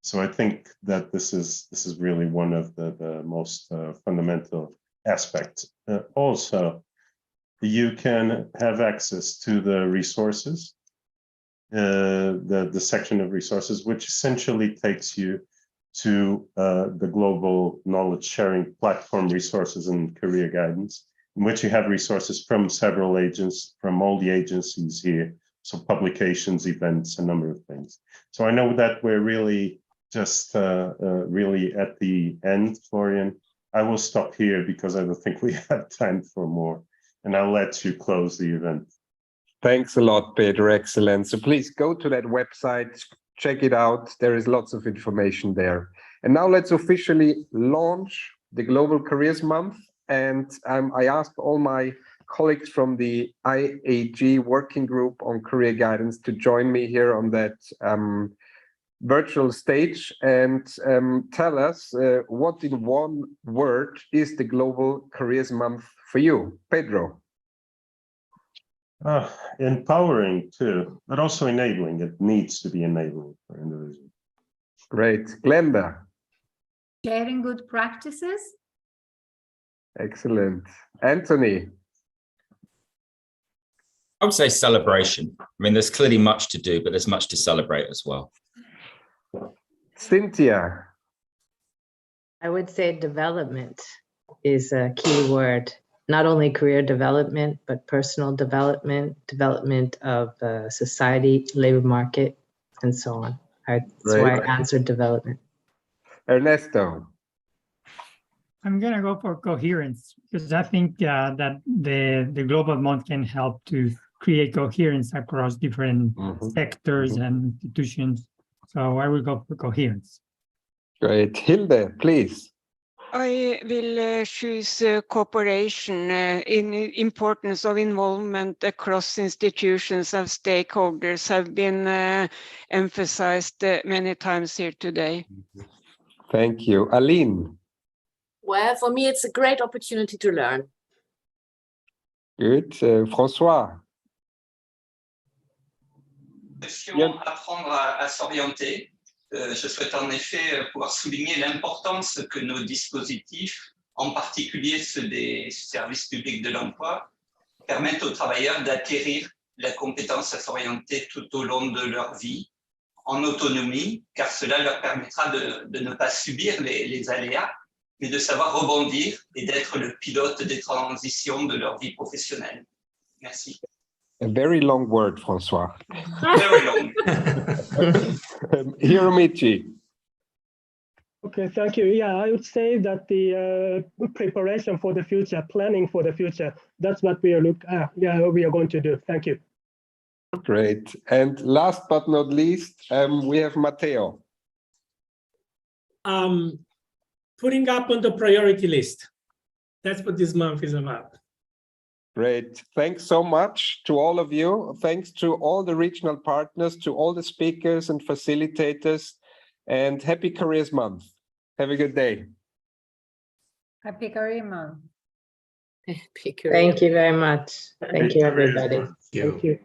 So I think that this is really one of the most fundamental aspects. Also, you can have access to the resources, the section of resources, which essentially takes you to the global knowledge sharing platform resources and career guidance, in which you have resources from several agents, from all the agencies here. So publications, events, a number of things. So I know that we're really just really at the end, Florian. I will stop here because I don't think we have time for more, and I'll let you close the event. Thanks a lot, Pedro. Excellent. So please go to that website, check it out. There is lots of information there. And now let's officially launch the Global Careers Month. And I asked all my colleagues from the IAG Working Group on Career Guidance to join me here on that virtual stage and tell us what in 1 word is the Global Careers Month for you. Pedro. Empowering too, but also enabling. It needs to be enabling for individuals. Great. Glenda. Sharing good practices. Excellent. Anthony. I would say celebration. I mean, there's clearly much to do, but there's much to celebrate as well. Cynthia. I would say development is a key word. Not only career development, but personal development, development of society, labor market, and so on. That's why I answered development. Ernesto. I'm going to go for coherence, because I think that the Global Month can help to create coherence across different sectors and institutions. So I will go for coherence. Great. Hilde, please. I will choose cooperation in importance of involvement across institutions of stakeholders have been emphasized many times here today. Thank you. Aline. Well, for me, it's a great opportunity to learn. Good. François. Apprendre à s'orienter. Je souhaite en effet pouvoir souligner l'importance que nos dispositifs, en particulier ceux des services publics de l'emploi, permettent aux travailleurs d'acquérir la compétence à s'orienter tout au long de leur vie, en autonomie, car cela leur permettra de ne pas subir les aléas, mais de savoir rebondir et d'être le pilote des transitions de leur vie professionnelle. Merci. A very long word, François. Very long. Hiromichi. Okay, thank you. Yeah, I would say that the preparation for the future, planning for the future, that's what we are we are going to do. Thank you. Great. And last but not least, we have Matteo. Putting up on the priority list. That's what this month is about. Great. Thanks so much to all of you. Thanks to all the regional partners, to all the speakers and facilitators, and happy Careers Month. Have a good day. Happy Career Month. Thank you very much. Thank you, everybody. Thank you.